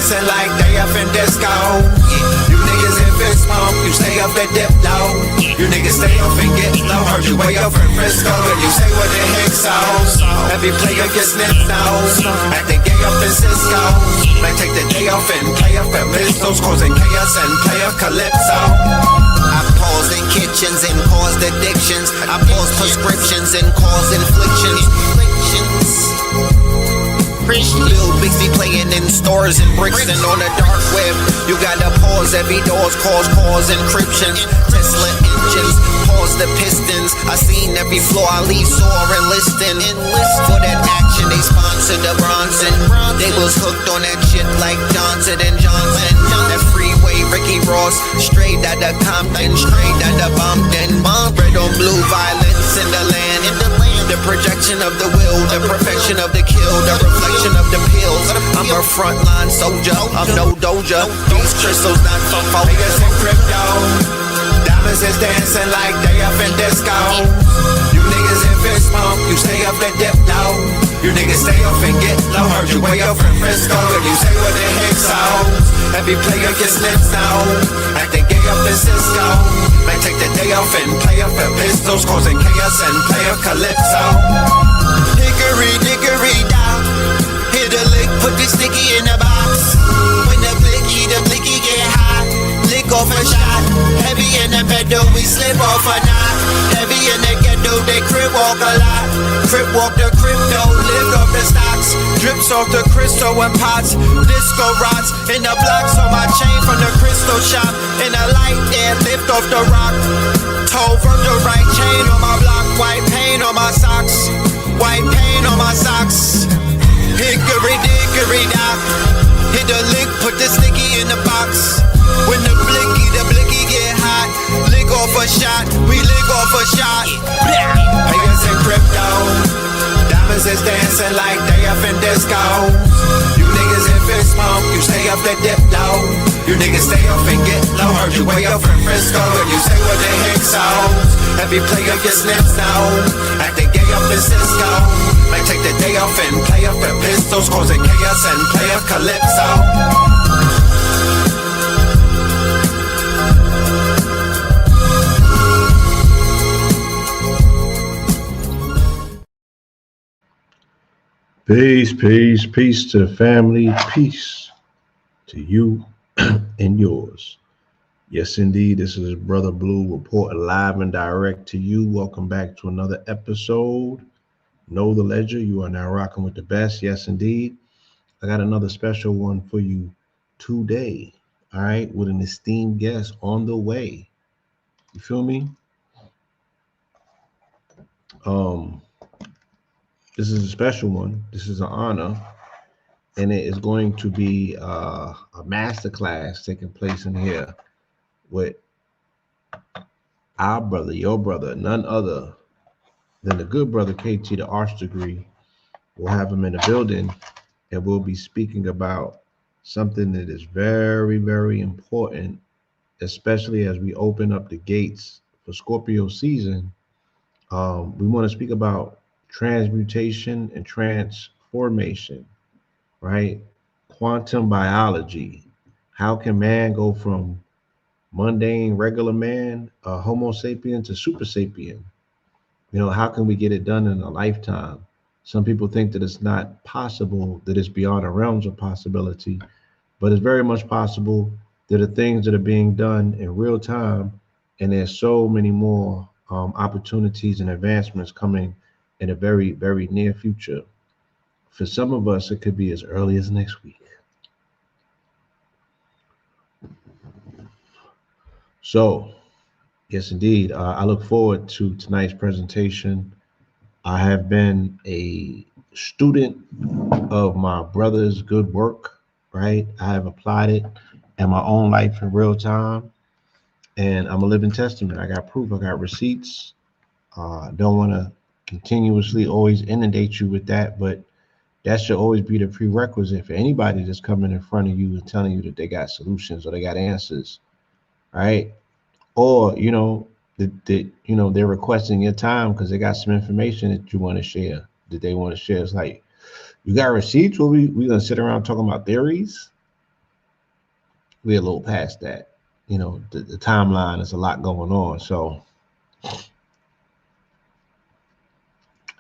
dancing like they up in disco. You niggas in fist pump, you stay up and dip low. You niggas stay up and get low. Heard you way up in Frisco, and you say what the heck so. Every player gets snipped nose, acting gay up in Cisco. Man, take the day off and play up at pistols, causing chaos and play up Calypso. I pause in kitchens and caused addictions. I pause prescriptions and cause inflictions. Lil Bixby playing in stores and bricks and on the dark web. You gotta pause every doors, cause encryptions. Tesla engines, pause the pistons. I seen every floor I leave sore and listing. For that action, they sponsored the Bronson. They was hooked on that shit like Johnson and Johnson. That freeway, Ricky Ross, straight out of Compton, straight out of Bumpton. Red on blue violence in the land. The projection of the will, the perfection of the kill, the reflection of the pills. I'm a frontline soldier, I'm no doja. These crystals not from focus and crypto. Diamonds is dancing like they up in disco. You niggas in fist pump, you stay up and dip low. You niggas stay up and get low. Heard you way up in Frisco, and you say what the heck so. Every player gets lips now, acting gay up in Cisco. Man, take the day off and play up at pistols, causing chaos and play up Calypso. Hickory dickory down, hit a lick, put the sticky in the box. When the blicky get hot, lick off a shot. Heavy in the pedal, we slip off a knot. Heavy in the ghetto, they crib walk a lot. Crib walk the crypto, lift off the stocks. Drips off the crystal and pots. Disco rods in the blocks on my chain from the crystal shop. In the light there, lift off the rock. Toe Virgil right chain on my block. White paint on my socks. White paint on my socks. Hickory dickory dock. Hit the lick, put the sticky in the box. When the blicky get hot, lick off a shot, we lick off a shot. Players in crypto, diamonds is dancing like they up in disco. You niggas in fist pump, you stay up and dip low. You niggas stay up and get low. Heard you way up in Frisco, and you say what the heck so. Every player gets snips now, acting gay up in Cisco. Man, take the day off and play up at pistols, causing chaos and play up Calypso. Peace to family, peace to you and yours. Yes, indeed, this is Brother Blue reporting live and direct to you. Welcome back to another episode. Know the ledger, you are now rocking with the best. Yes, indeed. I got another special one for you today, all right, with an esteemed guest on the way. You feel me? This is a special one. This is an honor, and it is going to be a master class taking place in here with our brother, your brother, none other than the good brother KT, the arts degree. We'll have him in the building, and we'll be speaking about something that is very, very important, especially as we open up the gates for Scorpio season. We want to speak about transmutation and transformation, right? Quantum biology. How can man go from mundane, regular man, Homo sapien, to super sapien? You know, how can we get it done in a lifetime? Some people think that it's not possible, that it's beyond the realms of possibility, but it's very much possible. There are things that are being done in real time, and there's so many more opportunities and advancements coming in a very, very near future. For some of us, it could be as early as next week. So, yes, indeed, I look forward to tonight's presentation. I have been a student of my brother's good work, right? I have applied it in my own life in real time, and I'm a living testament. I got proof, I got receipts. Don't want to continuously always inundate you with that, but that should always be the prerequisite for anybody that's coming in front of you and telling you that they got solutions or they got answers, right? Or, you know, they're requesting your time because they got some information that you want to share, that they want to share. It's like, you got receipts? Well, we gonna sit around talking about theories? we're a little past that. You know, the timeline is a lot going on. So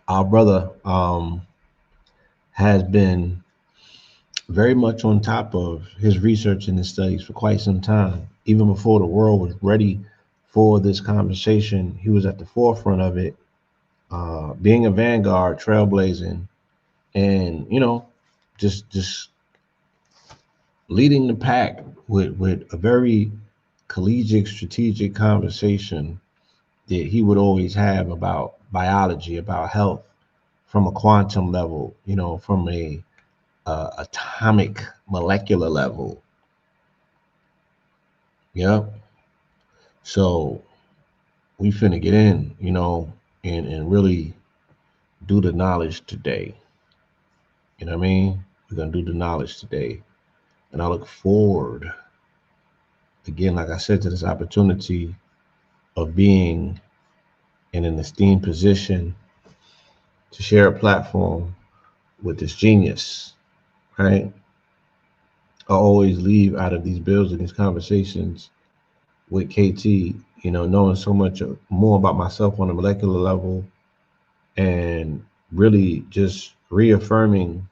our brother has been very much on top of his research and his studies for quite some time. Even before the world was ready for this conversation, he was at the forefront of it, being a vanguard, trailblazing, and just leading the pack with a very collegiate, strategic conversation that he would always have about biology, about health, from a quantum level, from a atomic molecular level. Yep. So we finna get in, and really do the knowledge today. You know what I mean? We're gonna do the knowledge today. And I look forward, again, like I said, to this opportunity of being in an esteemed position to share a platform with this genius, right? I always leave out of these bills and these conversations with KT, knowing so much more about myself on a molecular level, and really just reaffirming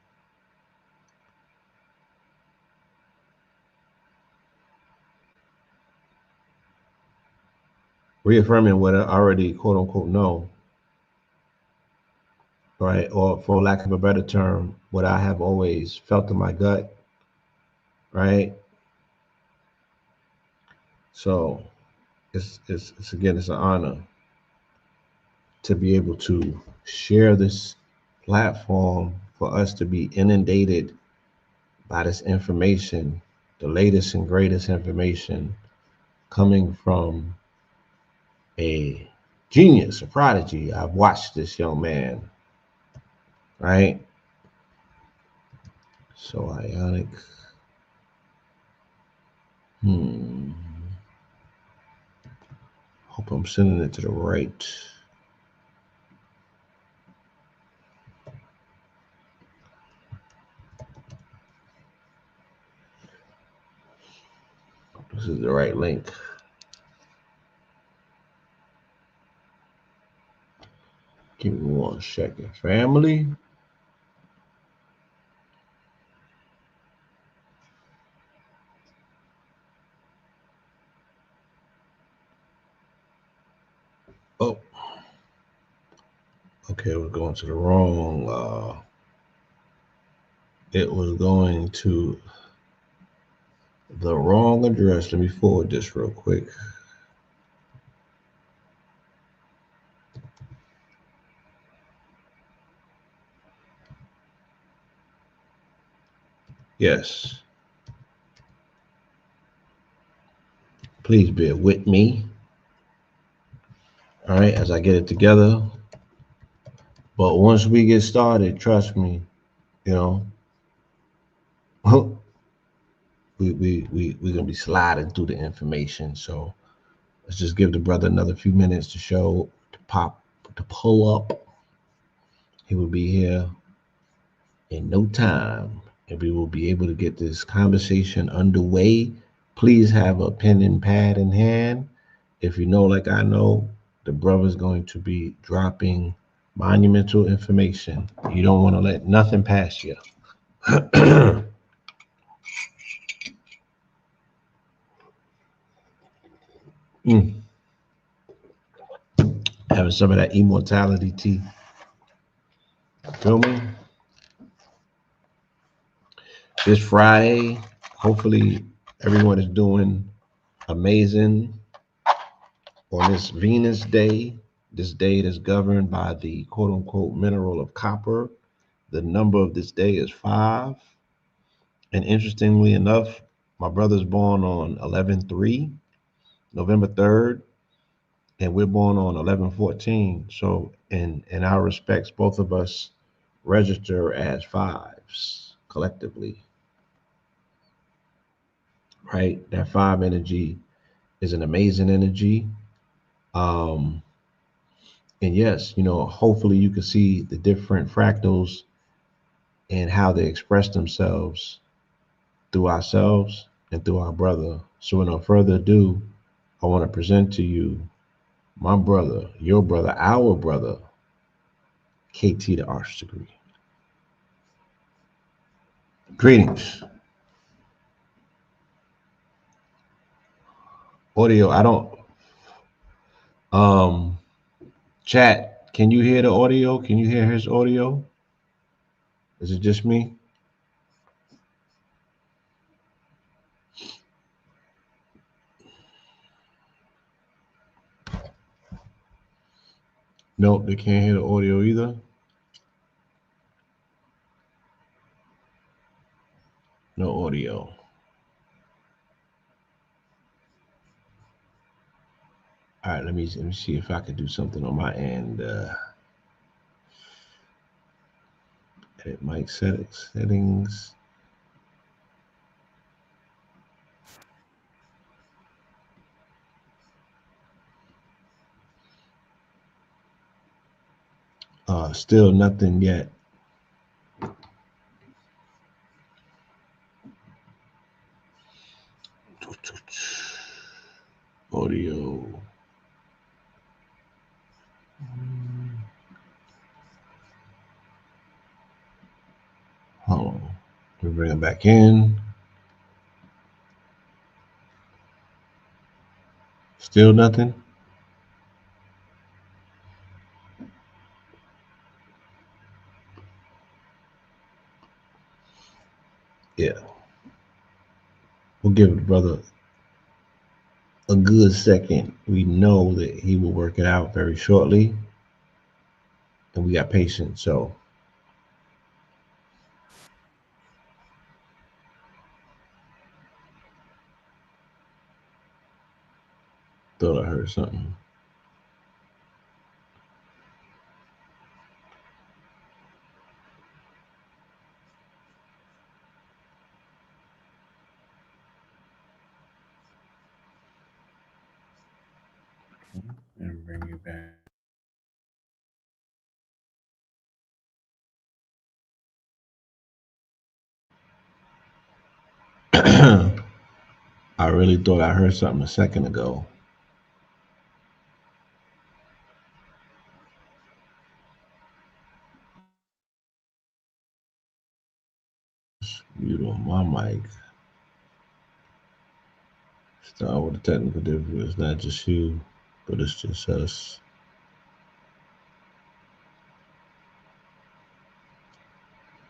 what I already quote unquote know, right? Or for lack of a better term, what I have always felt in my gut, right? So it's again, it's an honor to be able to share this platform, for us to be inundated by this information, the latest and greatest information coming from a genius, a prodigy. I've watched this young man, right? So ionic. Hope I'm sending it to the right. This is the right link. Give me 1 second, family. Oh, okay, we're going to the wrong. It was going to the wrong address. Let me forward this real quick. Yes. Please bear with me. All right, as I get it together. But once we get started, trust me, we're gonna be sliding through the information. So let's just give the brother another few minutes to pull up. He will be here in no time, and we will be able to get this conversation underway. Please have a pen and pad in hand. If you know, like I know, the brother's going to be dropping monumental information. You don't want to let nothing pass you. Having some of that immortality tea. Feel me? This Friday, hopefully everyone is doing amazing on this Venus day, this day that's governed by the quote unquote mineral of copper. The number of this day is 5. And interestingly enough, my brother's born on 11/3, November 3rd, and we're born on 11/14. So in our respects, both of us register as 5s collectively. Right? That 5 energy is an amazing energy. And yes, hopefully you can see the different fractals and how they express themselves through ourselves and through our brother. So without further ado, I want to present to you my brother, your brother, our brother, KT the Arts Degree. Greetings. Audio, I don't um chat, can you hear the audio? Can you hear his audio? Is it just me? Nope, they can't hear the audio either. No audio. All right, let me see if I can do something on my end. Edit mic settings. Still nothing yet. Audio. Hold on. We bring it back in. Still nothing. Yeah. We'll give the brother a good second. We know that he will work it out very shortly. And we got patience. So thought I heard something. And bring you back. I really thought I heard something a second ago. Mute on my mic. Start with the technical difficulty. It's not just you, but it's just us.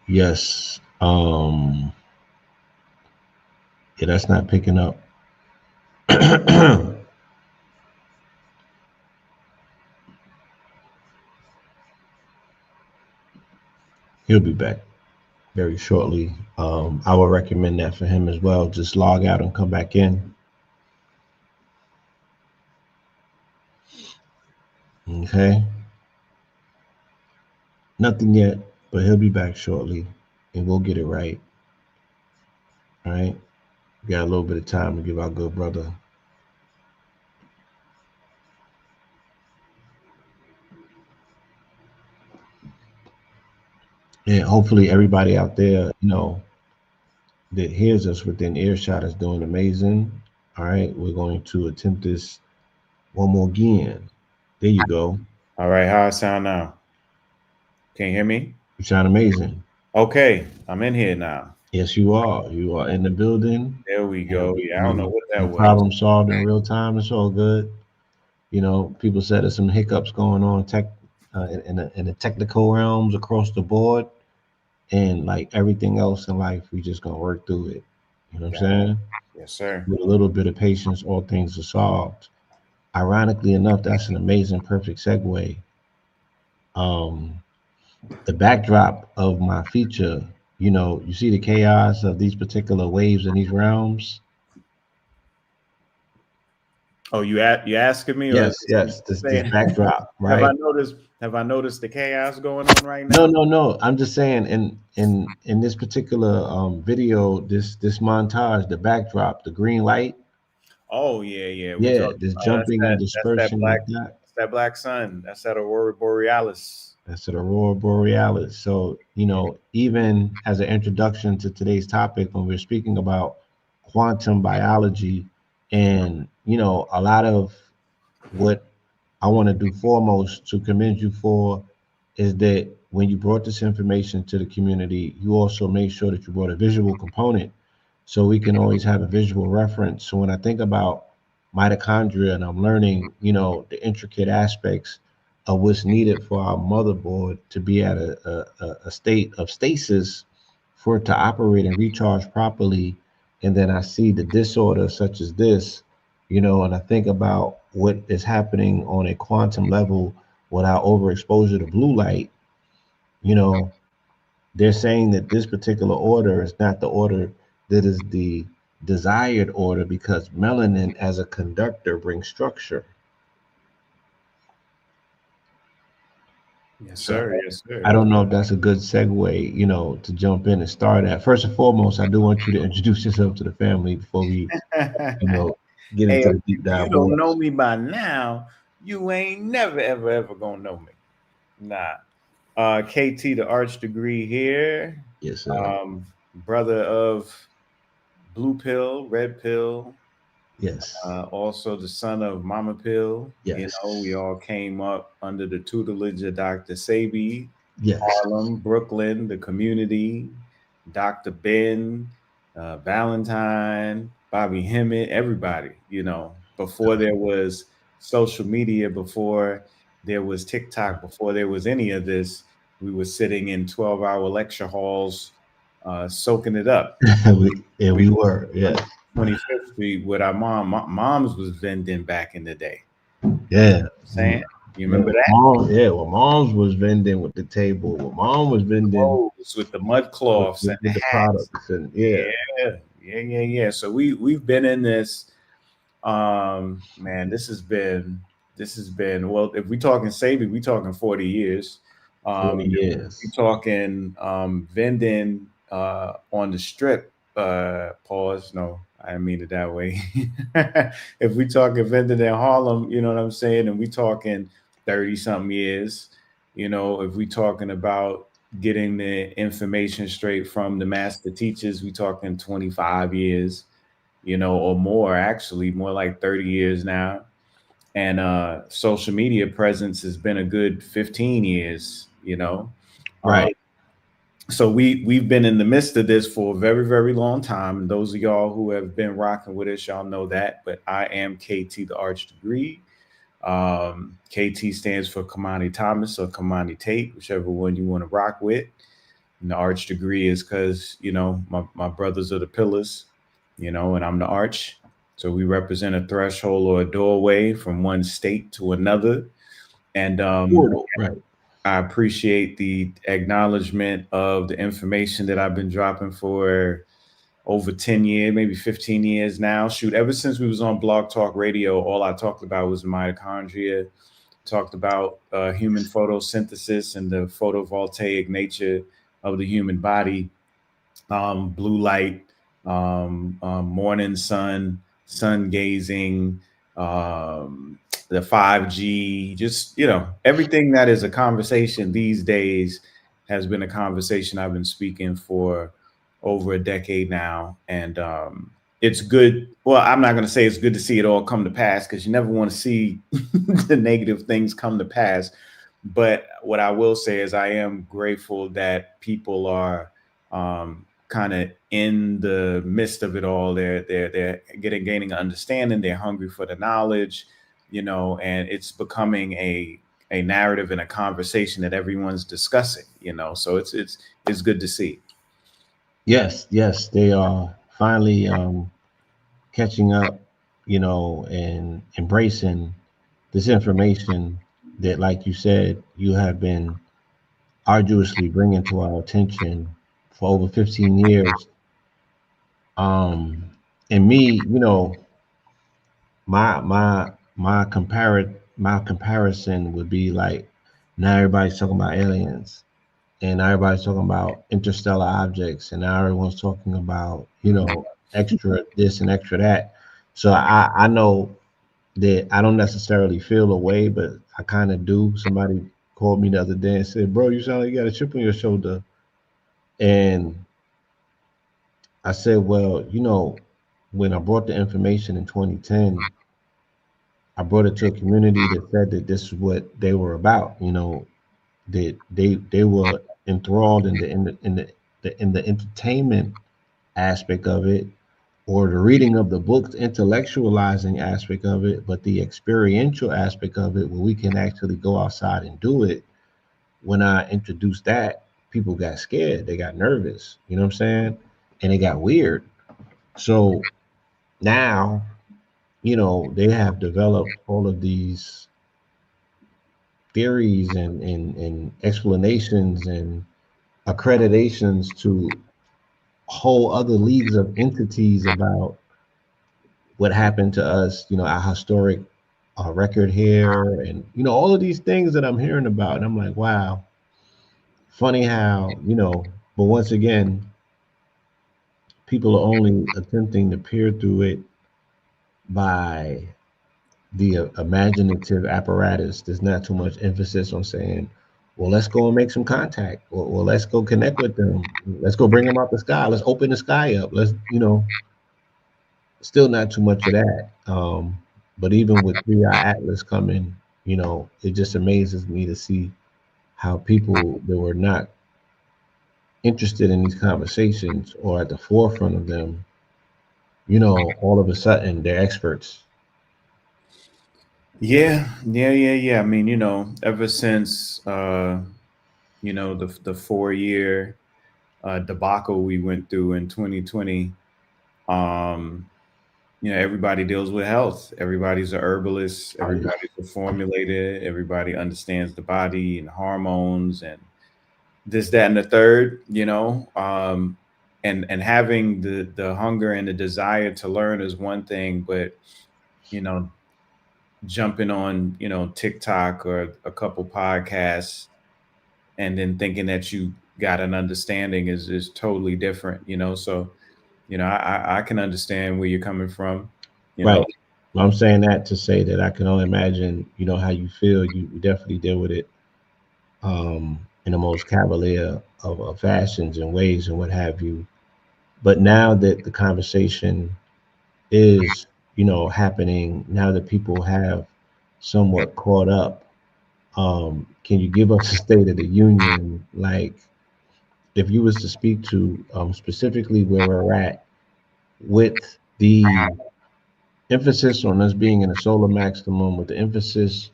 Yes. Yeah, that's not picking up. He'll be back very shortly. I would recommend that for him as well. Just log out and come back in. Okay. Nothing yet, but he'll be back shortly and we'll get it right. All right. We got a little bit of time to give our good brother. And hopefully everybody out there, that hears us within earshot is doing amazing. All right. We're going to attempt this one more again. There you go. All right, how I sound now? Can you hear me? You sound amazing. Okay, I'm in here now. Yes, you are. You are in the building. There we go. Yeah, I don't know what that You was. problem solved in real time. It's all good. People said there's some hiccups going on in the technical realms across the board, and like everything else in life, we just gonna work through it. You know what I'm saying? Yes, sir. With a little bit of patience, all things are solved. Ironically enough, that's an amazing, perfect segue. Um, the backdrop of my feature, you see the chaos of these particular waves in these realms. Oh, you asking me, or Yes, this saying, backdrop, have I right? noticed the chaos going on right now? No. I'm just saying in this particular video, this montage, the backdrop, the green light, Oh yeah. We yeah, talking. this That's jumping and that dispersion like that. That's that black sun. That's that aurora borealis. That's the aurora borealis. So, even as an introduction to today's topic, when we're speaking about quantum biology. And, you know, a lot of what I want to do foremost to commend you for is that when you brought this information to the community, you also made sure that you brought a visual component so we can always have a visual reference. So when I think about mitochondria and I'm learning, you know, the intricate aspects of what's needed for our motherboard to be at a state of stasis for it to operate and recharge properly, and then I see the disorder such as this, you know, and I think about what is happening on a quantum level with our overexposure to blue light, you know, they're saying that this particular order is not the order that is the desired order because melanin as a conductor brings structure. Yes, So sir. Yes, I sir. don't know if that's a good segue, you know, to jump in and start at. First and foremost, I do want you to introduce yourself to the family before we, you know, get Hey, into if the deep you dive don't know waters. me by now, you ain't never, ever, ever gonna know me. Nah. KT, the arch degree here. Yes, sir. Brother of Blue Pill, Red Pill, Yes. also the son of Mama Pill. You know, we Yes. all came up under the tutelage of Dr. Sabi, Yes. Harlem, Brooklyn, the community, Dr. Ben, Valentine, Bobby Hemmett, everybody, you know, before there was social media, before there was TikTok, before there was any of this, we were sitting in 12-hour lecture halls, soaking it up. we We were, on yes. 25th Street with our mom. Mom's was vending back in the day. You know Yeah. what I'm saying? You Yeah, remember that? mom, yeah, well, mom's was vending with the table. Well, mom was vending Clothes with the mud cloths and the with the hats. products, and yeah, Yeah. So we've been in this. Man, this has been well. If we talking saving, we talking 40 years. 40 years. We talking vending on the strip. Pause. No, I didn't mean it that way. If we talking vending in Harlem, you know what I'm saying, and we talking 30 something years. You know, if we talking about getting the information straight from the master teachers, we talking 25 years, you know, or more, actually, more like 30 years now. And social media presence has been a good 15 years, you know. Um, Right. so we've been in the midst of this for a very, very long time. And those of y'all who have been rocking with us, y'all know that. But I am KT the Arch Degree. KT stands for Kamani Thomas or Kamani Tate, whichever one you want to rock with. And the Arch Degree is because, you know, my brothers are the pillars, you know, and I'm the arch. So we represent a threshold or a doorway from one state to another. And Portal. Right. I appreciate the acknowledgement of the information that I've been dropping for over 10 years, maybe 15 years now. Shoot, ever since we was on Blog Talk Radio, all I talked about was mitochondria, talked about human photosynthesis and the photovoltaic nature of the human body, blue light, morning sun, sun gazing, the 5G, just, you know, everything that is a conversation these days has been a conversation I've been speaking for over a decade now. And it's good. Well, I'm not going to say it's good to see it all come to pass because you never want to see the negative things come to pass. But what I will say is I am grateful that people are kind of in the midst of it all. They're gaining an understanding. They're hungry for the knowledge, you know, and it's becoming a narrative and a conversation that everyone's discussing, you know. So it's good to see. Yes, yes, they are finally catching up, you know, and embracing this information that, like you said, you have been arduously bringing to our attention for over 15 years. Um, and me, you know, my comparison would be like now everybody's talking about aliens and now everybody's talking about interstellar objects and now everyone's talking about, you know, extra this and extra that. So I know that I don't necessarily feel a way, but I kind of do. Somebody called me the other day and said, "Bro, you sound like you got a chip on your shoulder." And I said, "Well, you know, when I brought the information in 2010, I brought it to a community that said that this is what they were about. You know, that they were enthralled in the entertainment aspect of it, or the reading of the books, intellectualizing aspect of it, but the experiential aspect of it, where we can actually go outside and do it. When I introduced that, people got scared. They got nervous. You know what I'm saying? And it got weird. So now, you know, they have developed all of these theories and explanations and accreditations to whole other leagues of entities about what happened to us, you know, our historic record here, and you know, all of these things that I'm hearing about. And I'm like, wow, funny how, you know, but once again, people are only attempting to peer through it by the imaginative apparatus. There's not too much emphasis on saying, well, let's go and make some contact, or well, let's go connect with them. Let's go bring them out the sky. Let's open the sky up. Let's, you know, still not too much of that. But even with 3i Atlas coming, you know, it just amazes me to see how people that were not interested in these conversations or at the forefront of them, you know, all of a sudden they're experts. Yeah. I mean, you know, ever since you know, the 4 year debacle we went through in 2020, um, you know, everybody deals with health. Everybody's a herbalist. Everybody's a formulator. Everybody understands the body and hormones and this, that, and the third. You know, and having the hunger and the desire to learn is one thing, but you know, jumping on, you know, TikTok or a couple podcasts and then thinking that you got an understanding is totally different, you know. So, you know, I can understand where you're coming from, you Right. know. I'm saying that to say that I can only imagine, you know, how you feel. You definitely deal with it in the most cavalier of fashions and ways and what have you. But now that the conversation is, you know, happening, now that people have somewhat caught up, can you give us a state of the union? Like, if you was to speak to specifically where we're at with the emphasis on us being in a solar maximum, with the emphasis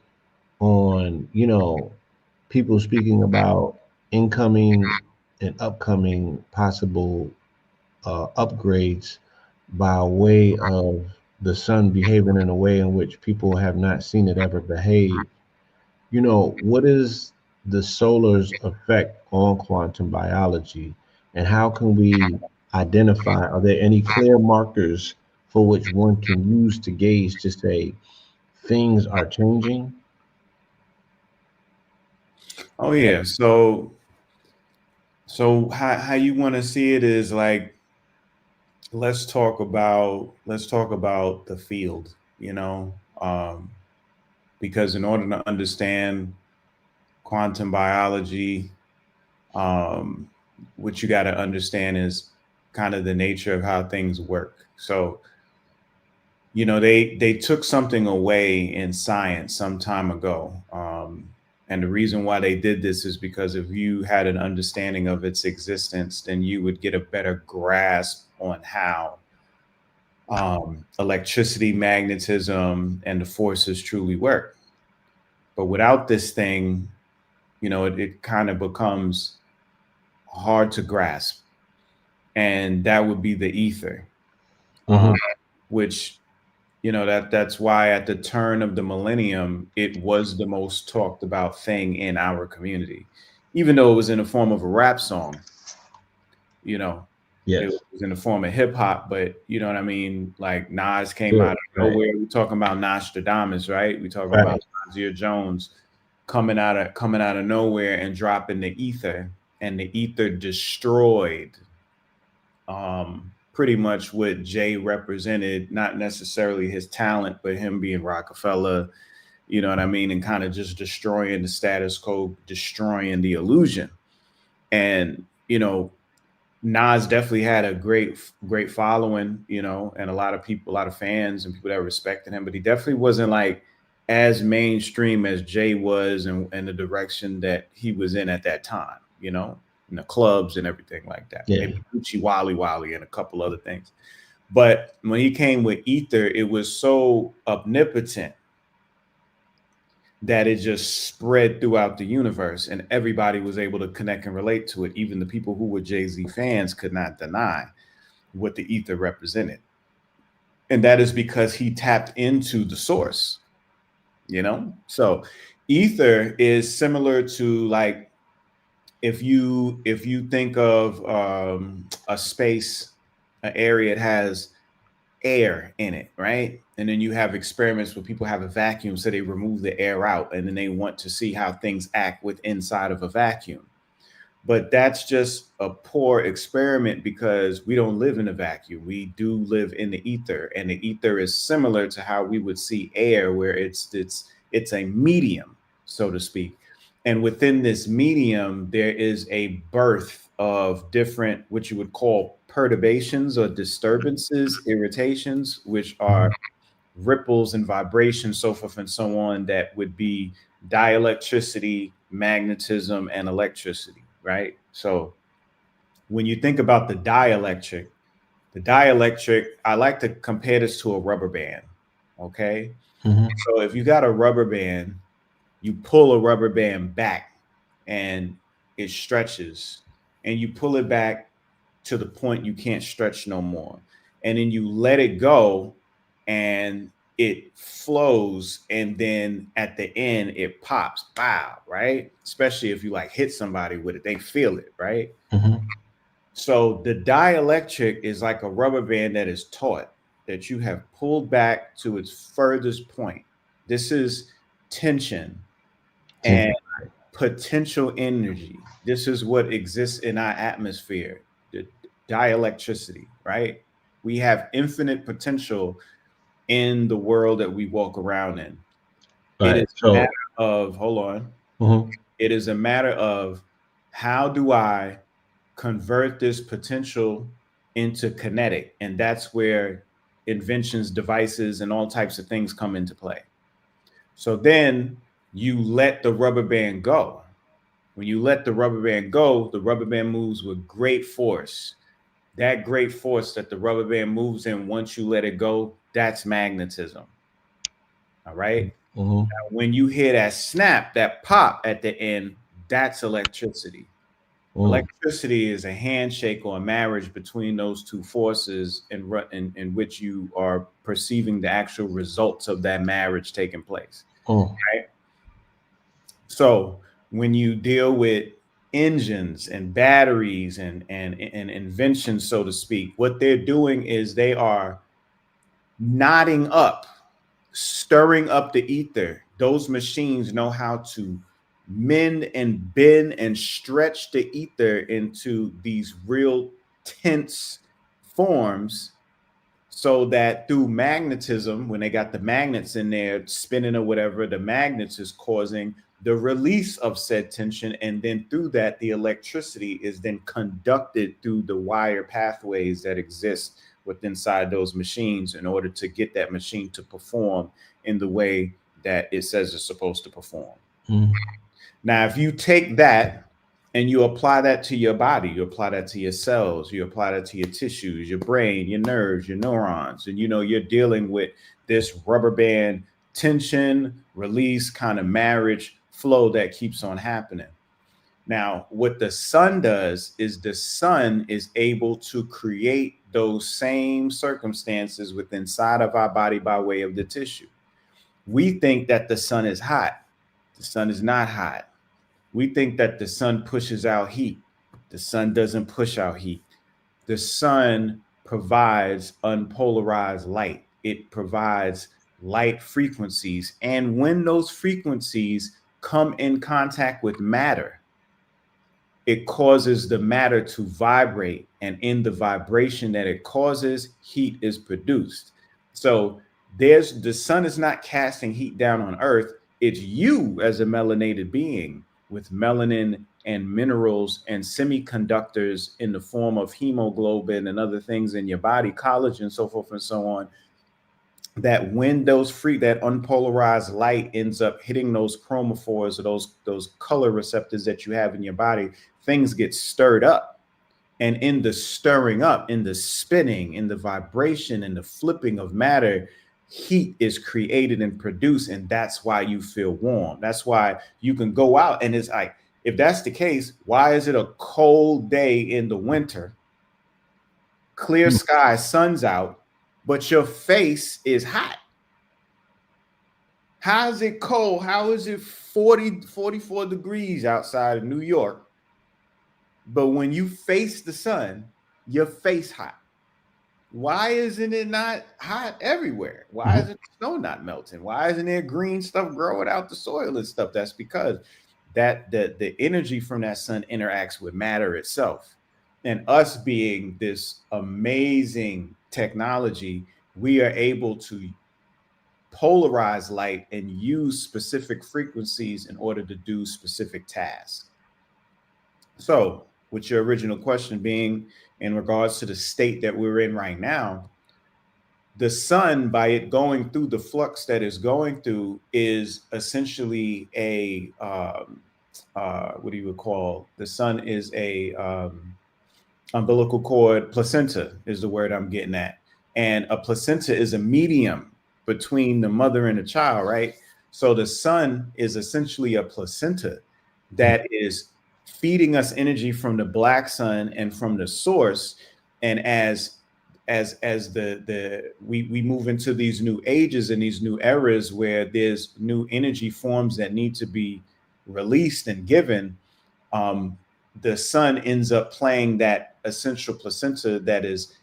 on, you know, people speaking about incoming and upcoming possible upgrades by way of the sun behaving in a way in which people have not seen it ever behave. You know, what is the solar's effect on quantum biology, and how can we identify? Are there any clear markers for which one can use to gauge to say things are changing? Oh yeah. So how you want to see it is like, let's talk about the field, you know, because in order to understand quantum biology, um, what you got to understand is kind of the nature of how things work. So, you know, they took something away in science some time ago, and the reason why they did this is because if you had an understanding of its existence, then you would get a better grasp on how electricity, magnetism, and the forces truly work. But without this thing, you know, it kind of becomes hard to grasp, and that would be the ether, um, Hmm. which, you know, that's why at the turn of the millennium it was the most talked about thing in our community, even though it was in the form of a rap song. You know, it Yes. was in the form of hip hop, but you know what I mean. Like Nas came out Sure. of Right. nowhere. We're talking about Nostradamus, right? We're talking about Right. Nasir Jones coming out of nowhere and dropping the ether, and the ether destroyed pretty much what Jay represented, not necessarily his talent, but him being Rockefeller, you know what I mean, and kind of just destroying the status quo, destroying the illusion. And, you know, Nas definitely had a great following, you know, and a lot of people, a lot of fans and people that respected him, but he definitely wasn't like as mainstream as Jay was and the direction that he was in at that time, you know, in the clubs and everything like that. Yeah. Maybe Gucci Wally Wally and a couple other things. But when he came with Ether, it was so omnipotent that it just spread throughout the universe and everybody was able to connect and relate to it. Even the people who were Jay-Z fans could not deny what the ether represented. And that is because he tapped into the source, you know? So ether is similar to like, if you think of a space, an area, it has air in it, right? And then you have experiments where people have a vacuum, so they remove the air out, and then they want to see how things act with inside of a vacuum. But that's just a poor experiment because we don't live in a vacuum. We do live in the ether, and the ether is similar to how we would see air, where it's a medium, so to speak. And within this medium, there is a birth of different, what you would call perturbations or disturbances, irritations, which are ripples and vibrations, so forth and so on, that would be dielectricity, magnetism, and electricity, right? So when you think about the dielectric, I like to compare this to a rubber band, okay? So if you got a rubber band, you pull a rubber band back and it stretches, and you pull it back to the point you can't stretch no more. And then you let it go and it flows. And then at the end, it pops, wow, right? Especially if you like hit somebody with it, they feel it, right? So the dielectric is like a rubber band that is taut, that you have pulled back to its furthest point. This is tension and potential energy. This is what exists in our atmosphere, the dielectricity, right? We have infinite potential in the world that we walk around in. Right. It is a matter of, hold on. It is a matter of, how do I convert this potential into kinetic? And that's where inventions, devices, and all types of things come into play. So then you let the rubber band go. When you let the rubber band go, the rubber band moves with great force. That great force that the rubber band moves in, once you let it go, that's magnetism. All right. Now, when you hear that snap, that pop at the end, that's electricity. Electricity is a handshake or a marriage between those two forces in which you are perceiving the actual results of that marriage taking place. Right. So when you deal with engines and batteries and inventions, so to speak, what they're doing is they are knotting up, stirring up the ether. Those machines know how to mend and bend and stretch the ether into these real tense forms, so that through magnetism, when they got the magnets in there spinning or whatever, the magnets is causing the release of said tension. And then through that, the electricity is then conducted through the wire pathways that exist within inside those machines in order to get that machine to perform in the way that it says it's supposed to perform. Now, if you take that and you apply that to your body, you apply that to your cells, you apply that to your tissues, your brain, your nerves, your neurons, and you're dealing with this rubber band tension, release kind of marriage flow that keeps on happening. Now, what the sun does is the sun is able to create those same circumstances within inside of our body by way of the tissue. We think that the sun is hot. The sun is not hot. We think that the sun pushes out heat. The sun doesn't push out heat. The sun provides unpolarized light. It provides light frequencies. And when those frequencies come in contact with matter, it causes the matter to vibrate. And in the vibration that it causes, heat is produced. So the sun is not casting heat down on Earth. It's you as a melanated being with melanin and minerals and semiconductors in the form of hemoglobin and other things in your body, collagen, so forth and so on, that when that unpolarized light ends up hitting those chromophores or those color receptors that you have in your body, things get stirred up. And in the stirring up, in the spinning, in the vibration, in the flipping of matter, heat is created and produced. And that's why you feel warm. That's why you can go out. And it's like, if that's the case, why is it a cold day in the winter, clear sky, sun's out, but your face is hot? How is it cold? How is it 44 degrees outside of New York? But when you face the sun, your face hot. Why isn't it not hot everywhere? Why is it snow not melting? Why isn't there green stuff growing out the soil and stuff? That's because that the energy from that sun interacts with matter itself. And us being this amazing technology, we are able to polarize light and use specific frequencies in order to do specific tasks. So, with your original question being in regards to the state that we're in right now, the sun, by it going through the flux that it's going through, is essentially a what do you call? The sun is a umbilical cord placenta is the word I'm getting at, and a placenta is a medium between the mother and the child, right? So the sun is essentially a placenta that is feeding us energy from the black sun and from the source. And as we move into these new ages and these new eras where there's new energy forms that need to be released and given, the sun ends up playing that essential placenta that is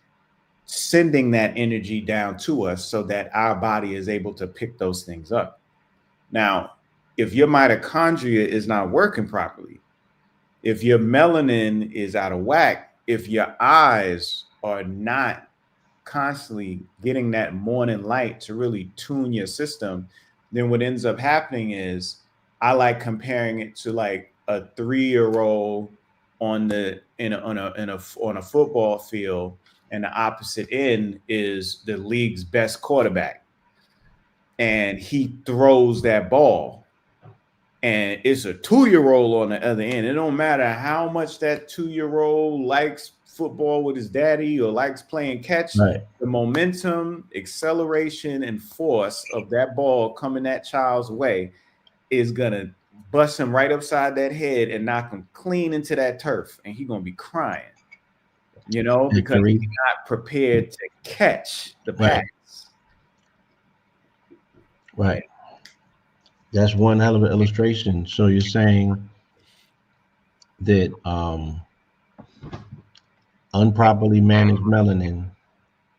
sending that energy down to us so that our body is able to pick those things up. Now, if your mitochondria is not working properly, if your melanin is out of whack, if your eyes are not constantly getting that morning light to really tune your system, then what ends up happening is, I like comparing it to like a 3-year-old on a football field, and the opposite end is the league's best quarterback, and he throws that ball, and it's a 2-year-old on the other end. It don't matter how much that 2-year-old likes football with his daddy or likes playing catch, Right. The momentum, acceleration, and force of that ball coming that child's way is gonna bust him right upside that head and knock him clean into that turf, and he's gonna be crying, because he's not prepared to catch the pass. Right. That's one hell of an illustration. So you're saying that improperly managed melanin,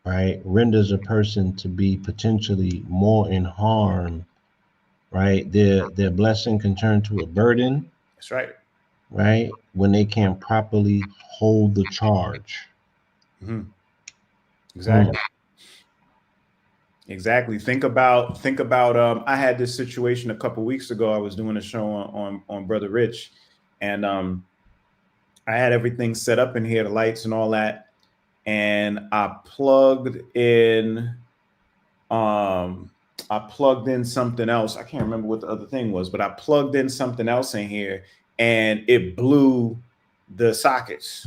right, renders a person to be potentially more in harm, right? Their blessing can turn to a burden. That's right. Right, when they can't properly hold the charge. Exactly. Exactly. Think about I had this situation a couple weeks ago. I was doing a show on Brother Rich, and I had everything set up in here, the lights and all that, and I plugged in something else. I can't remember what the other thing was, but I plugged in something else in here, and it blew the sockets.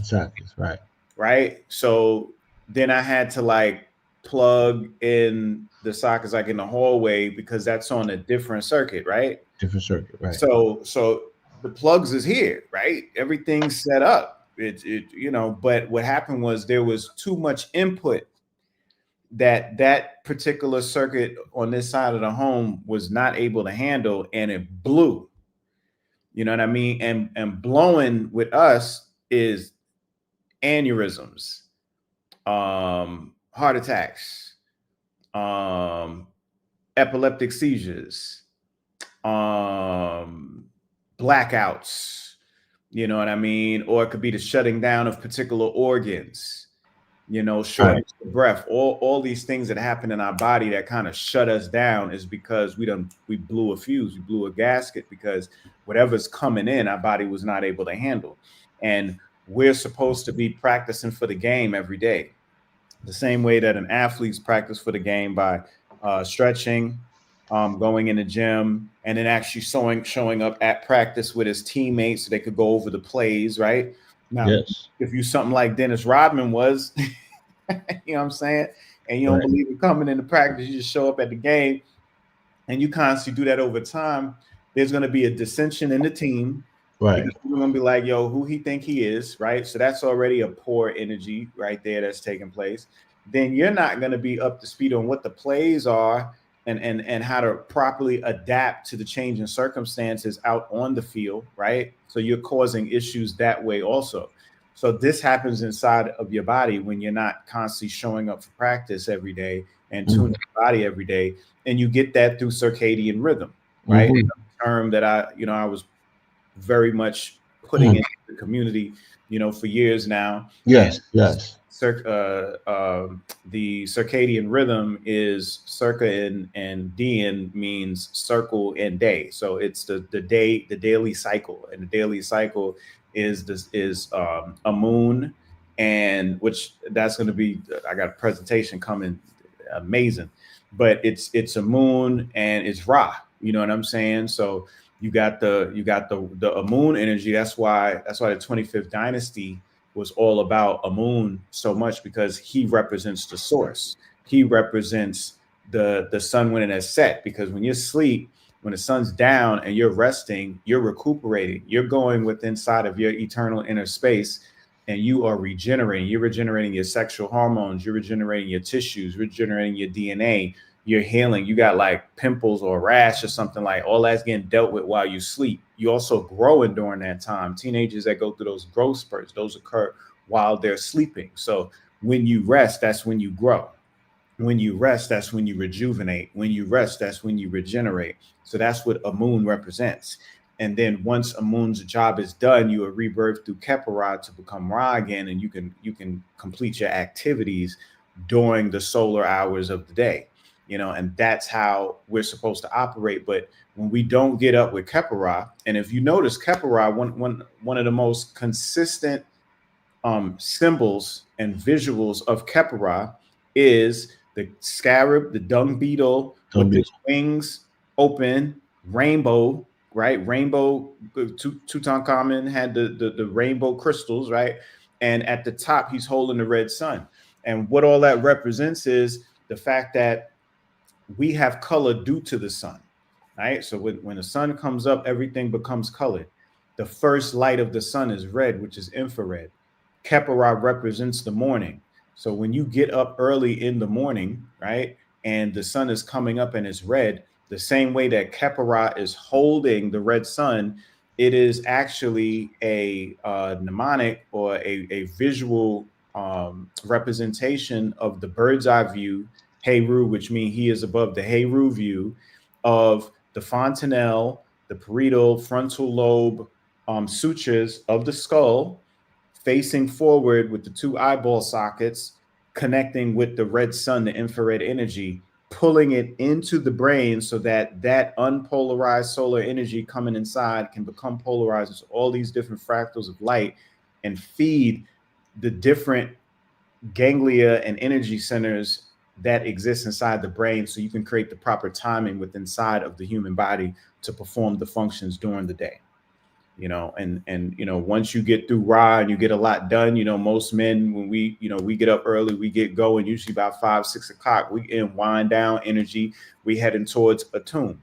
Right. Right. So then I had to like plug in the sockets like in the hallway, because that's on a different circuit, right? Different circuit, right. So the plugs is here, right? Everything's set up. But what happened was there was too much input that particular circuit on this side of the home was not able to handle, and it blew. You know what I mean? And blowing with us is aneurysms, heart attacks, epileptic seizures, blackouts, you know what I mean? Or it could be the shutting down of particular organs, shortness of breath, all these things that happen in our body that kind of shut us down is because we blew a fuse, we blew a gasket, because whatever's coming in, our body was not able to handle. And we're supposed to be practicing for the game every day, the same way that an athlete's practice for the game by stretching, going in the gym, and then actually showing up at practice with his teammates so they could go over the plays, right? Now, Yes. if you something like Dennis Rodman was, you know what I'm saying, and you don't believe in coming into practice, you just show up at the game, and you constantly do that over time, there's going to be a dissension in the team. Right. Because we're going to be like, yo, who he think he is, right? So that's already a poor energy right there that's taking place. Then you're not going to be up to speed on what the plays are and how to properly adapt to the changing circumstances out on the field, right? So you're causing issues that way also. So this happens inside of your body when you're not constantly showing up for practice every day and tuning your body every day. And you get that through circadian rhythm, right? A term that I was very much putting into the community, for years now. Yes, and yes. The circadian rhythm is circa and dian means circle and day. So it's the daily cycle, and the daily cycle is a moon, and which that's going to be. I got a presentation coming, amazing, but it's a moon and it's Ra. You know what I'm saying? So you got the Amun energy. That's why the 25th dynasty was all about Amun so much, because he represents the source. He represents the sun when it has set, because when you sleep, when the sun's down and you're resting, you're recuperating. You're going with inside of your eternal inner space, and you are regenerating. You're regenerating your sexual hormones. You're regenerating your tissues, regenerating your DNA. You're healing. You got like pimples or rash or something, like all that's getting dealt with while you sleep. You also growing during that time. Teenagers that go through those growth spurts, those occur while they're sleeping. So when you rest, that's when you grow. When you rest, that's when you rejuvenate. When you rest, that's when you regenerate. So that's what Amun represents. And then once Amun's job is done, you are rebirthed through Khepera to become Ra again, and you can complete your activities during the solar hours of the day. And that's how we're supposed to operate. But when we don't get up with Khepera, and if you notice Khepera, one of the most consistent symbols and visuals of Khepera is the scarab, the dung beetle with the wings open, rainbow, right? Rainbow, Tutankhamun had the rainbow crystals, right? And at the top, he's holding the red sun. And what all that represents is the fact that we have color due to the sun, right? So when the sun comes up, everything becomes colored. The first light of the sun is red, which is infrared. Khepera represents the morning. So when you get up early in the morning, right, and the sun is coming up and it's red, the same way that Khepera is holding the red sun, it is actually a mnemonic or a visual representation of the bird's eye view, Heru, which means he is above the Heru view of the fontanelle, the parietal frontal lobe sutures of the skull, facing forward with the two eyeball sockets, connecting with the red sun, the infrared energy, pulling it into the brain so that unpolarized solar energy coming inside can become polarized into all these different fractals of light and feed the different ganglia and energy centers that exist inside the brain, so you can create the proper timing within inside of the human body to perform the functions during the day. And once you get through Ra and you get a lot done, most men, when we get up early, we get going usually about 5, 6 o'clock. We in wind down energy. We heading towards Atum.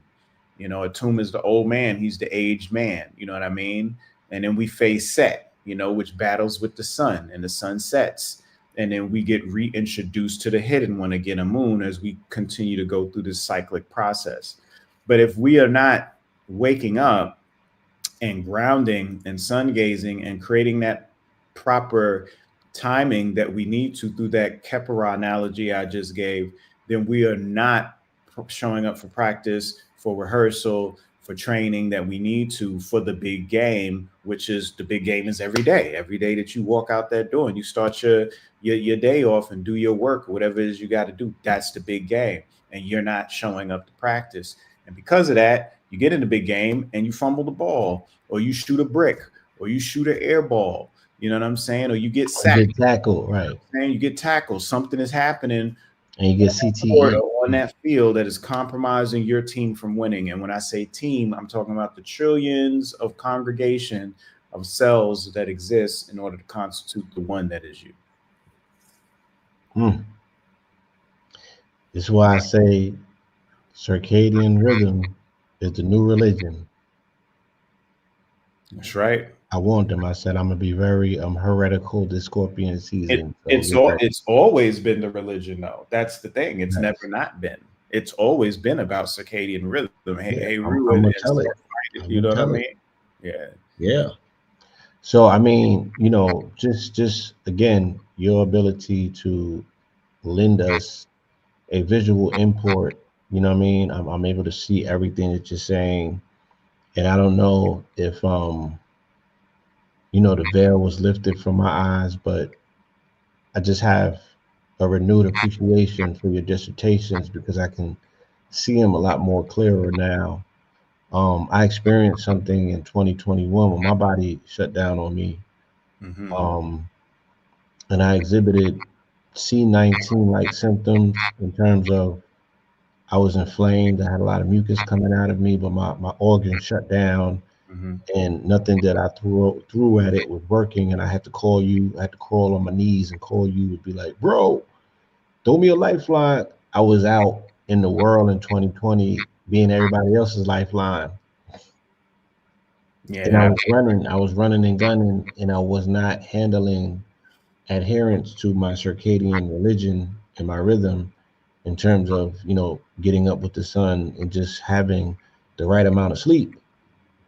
Atum is the old man. He's the aged man. You know what I mean? And then we face Set, which battles with the sun, and the sun sets. And then we get reintroduced to the hidden one again, Amun, as we continue to go through this cyclic process. But if we are not waking up and grounding and sun gazing and creating that proper timing that we need to through that Khepera analogy I just gave, then we are not showing up for practice, for rehearsal, for training that we need to for the big game, which is the big game is every day. Every day that you walk out that door and you start your day off and do your work, whatever it is you got to do, that's the big game. And you're not showing up to practice. And because of that, you get in the big game and you fumble the ball, or you shoot a brick, or you shoot an air ball. You know what I'm saying? Or you get sacked. Get tackled, right? And you get tackled. Something is happening And you get CTE on that field that is compromising your team from winning. And when I say team, I'm talking about the trillions of congregation of cells that exist in order to constitute the one that is you. This is why I say circadian rhythm is the new religion. That's right. I warned them. I said I'm gonna be very heretical this Scorpion season. It's always been the religion, though. That's the thing. It's never not been. It's always been about circadian rhythm. Hey, I'm gonna tell it. You know what I mean? Yeah. Yeah. So I mean, you know, just again, your ability to lend us a visual import. You know what I mean? I'm able to see everything that you're saying, and I don't know if you know, the veil was lifted from my eyes, but I just have a renewed appreciation for your dissertations because I can see them a lot more clearer now. I experienced something in 2021 when my body shut down on me, and I exhibited C19 like symptoms in terms of I was inflamed. I had a lot of mucus coming out of me, but my organs shut down. And nothing that I threw at it was working, and I had to call you. I had to crawl on my knees and call you and be like, bro, throw me a lifeline. I was out in the world in 2020 being everybody else's lifeline. Yeah, and I was running and gunning, and I was not handling adherence to my circadian religion and my rhythm in terms of, you know, getting up with the sun and just having the right amount of sleep.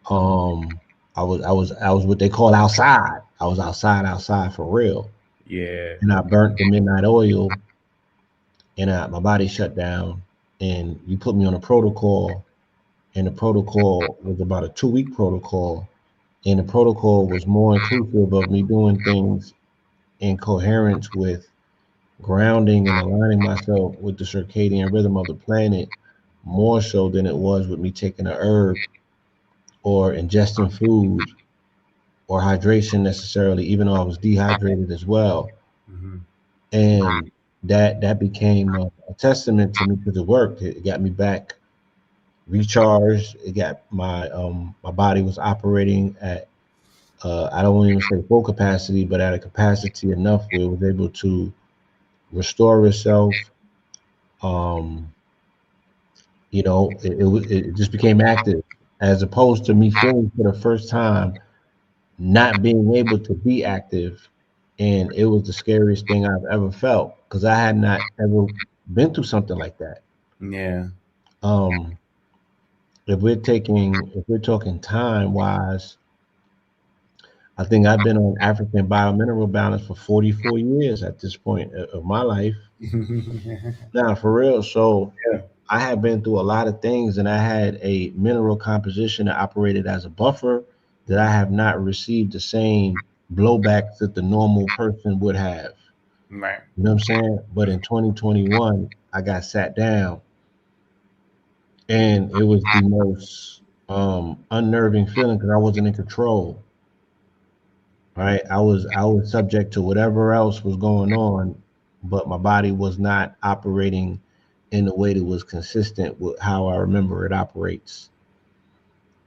I was what they call outside. I was outside for real. Yeah. And I burnt the midnight oil, and my body shut down. And you put me on a protocol, and the protocol was about a 2-week protocol, and the protocol was more inclusive of me doing things in coherence with grounding and aligning myself with the circadian rhythm of the planet, more so than it was with me taking a herb or ingesting food or hydration necessarily, even though I was dehydrated as well. And that became a testament to me because it worked. It got me back recharged. It got my body was operating at I don't even say full capacity, but at a capacity enough where it was able to restore itself. You know, it just became active, as opposed to me feeling for the first time not being able to be active. And it was the scariest thing I've ever felt because I had not ever been through something like that. Yeah. If we're talking time wise, I think I've been on African biomineral balance for 44 years at this point of my life. Now, for real. So yeah. I have been through a lot of things, and I had a mineral composition that operated as a buffer that I have not received the same blowback that the normal person would have. Right. You know what I'm saying? But in 2021, I got sat down, and it was the most unnerving feeling because I wasn't in control. Right? I was subject to whatever else was going on, but my body was not operating in a way that was consistent with how I remember it operates.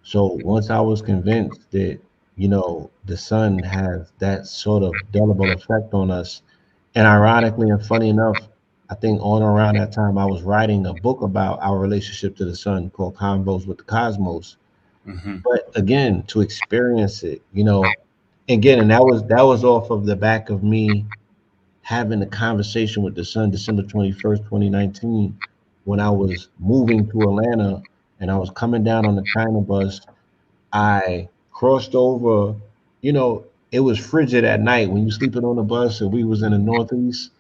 So once I was convinced that, you know, the sun has that sort of indelible effect on us, and ironically and funny enough, I think on around that time I was writing a book about our relationship to the sun called Convos with the Cosmos. But again, to experience it, you know, again, and that was off of the back of me having a conversation with the sun December 21st, 2019, when I was moving to Atlanta and I was coming down on the China bus. I crossed over, you know, it was frigid at night when you sleeping on the bus, and we was in the Northeast.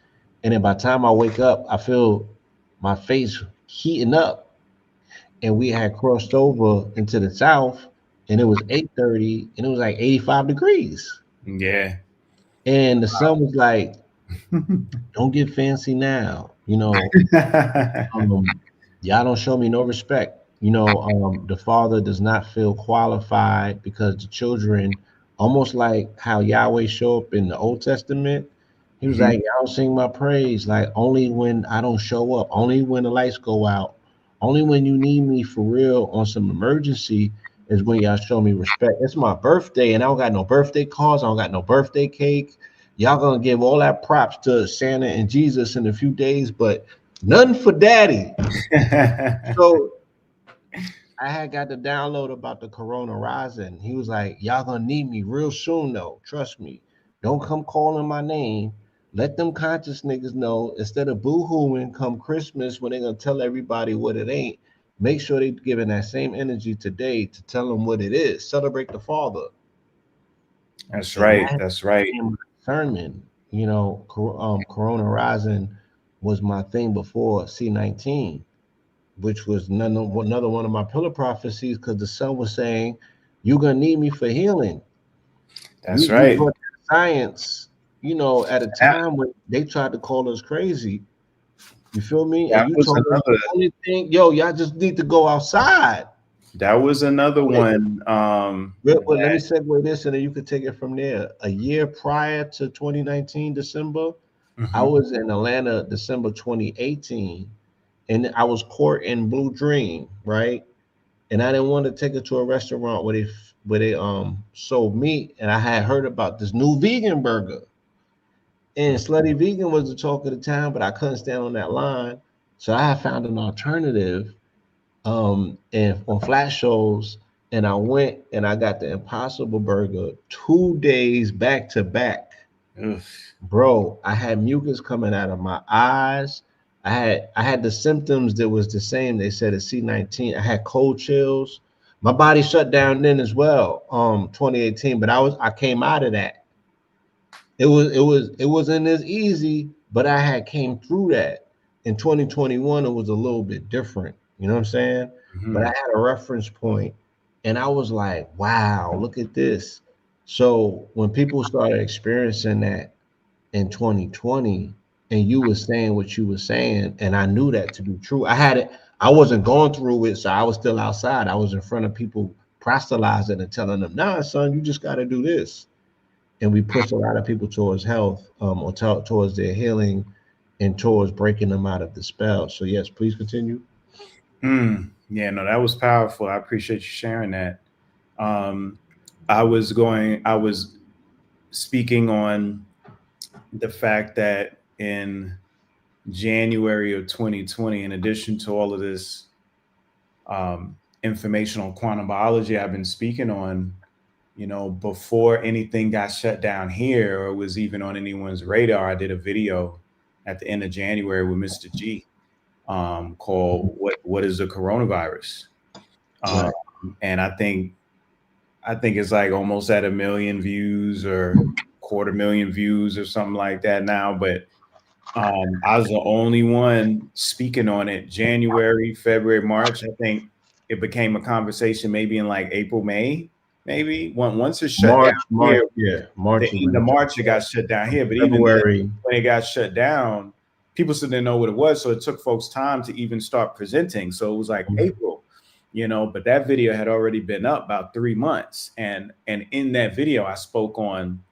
And then by the time I wake up, I feel my face heating up. and we had crossed over into the south, and it was 8:30, and it was like 85 degrees, Yeah. and the sun was like, "Don't get fancy now," um, y'all don't show me no respect. The father does not feel qualified because the children, almost like how Yahweh show up in the Old Testament, he was Mhm. like, y'all sing my praise, like only when I don't show up, only when the lights go out, only when you need me for real on some emergency is when y'all show me respect. It's my birthday and I don't got no birthday cards, I don't got no birthday cake. Y'all gonna give all that props to Santa and Jesus in a few days, but none for daddy. So I had got the download about the Corona rising. He was like, y'all gonna need me real soon though. Trust me. Don't come calling my name. Let them conscious niggas know instead of boo-hooing come Christmas when they're gonna tell everybody what it ain't. Make sure they giving that same energy today to tell them what it is. Celebrate the Father. That's And right. that That's right. became my sermon. Corona rising was my thing before C19, which was another one of my pillar prophecies, because the son was saying, "You're gonna need me for healing." You That's you right. brought science, at a time when they tried to call us crazy. You feel me? And That you was told us the another. only thing, y'all just need to go outside. That was another Wait, one. let me segue this, and then you could take it from there. A year prior to 2019 December, I Mhm. was in Atlanta December 2018, and I was courting Blue Dream, right? And I didn't want to take her to a restaurant where they sold meat, and I had heard about this new vegan burger. And Slutty Vegan was the talk of the town, but I couldn't stand on that line, so I had found an alternative and on flat shows, and I went and I got the Impossible Burger 2 days back to back. Oof. Bro, I had mucus coming out of my eyes. I had the symptoms that was the same. They said it's C19. I had cold chills. My body shut down then as well, 2018. But I came out of that. It wasn't as easy, but I had came through that. In 2021, it was a little bit different. You know what I'm saying? But I Mhm. had a reference point, and I was like, wow, look at this. So when people started experiencing that in 2020, and you were saying what you were saying, and I knew that to be true. I wasn't going through it, so I was still outside. I was in front of people proselytizing and telling them, nah, son, you just got to do this. And we push a lot of people towards health, towards their healing, and towards breaking them out of the spell. So yes, please continue. Yeah, no, that was powerful. I appreciate you sharing that. Um, I was speaking on the fact that in January of 2020, in addition to all of this information on quantum biology I've been speaking on, before anything got shut down here or was even on anyone's radar, I did a video at the end of January with Mr. G, called "What is the coronavirus?" Um, Right. and I think it's like almost at 1 million views or 250,000 views or something like that now. But I was the only one speaking on it. January, February, March. I think it became a conversation maybe in like April, May, maybe once it shut down March, here. yeah, The March is end when of it shut March, it got shut down here. But down. even then, February. when it got shut down, people still didn't know what it was. So it took folks time to even start presenting. So it was like Mhm. April, but that video had already been up about 3 months. And in that video, I spoke on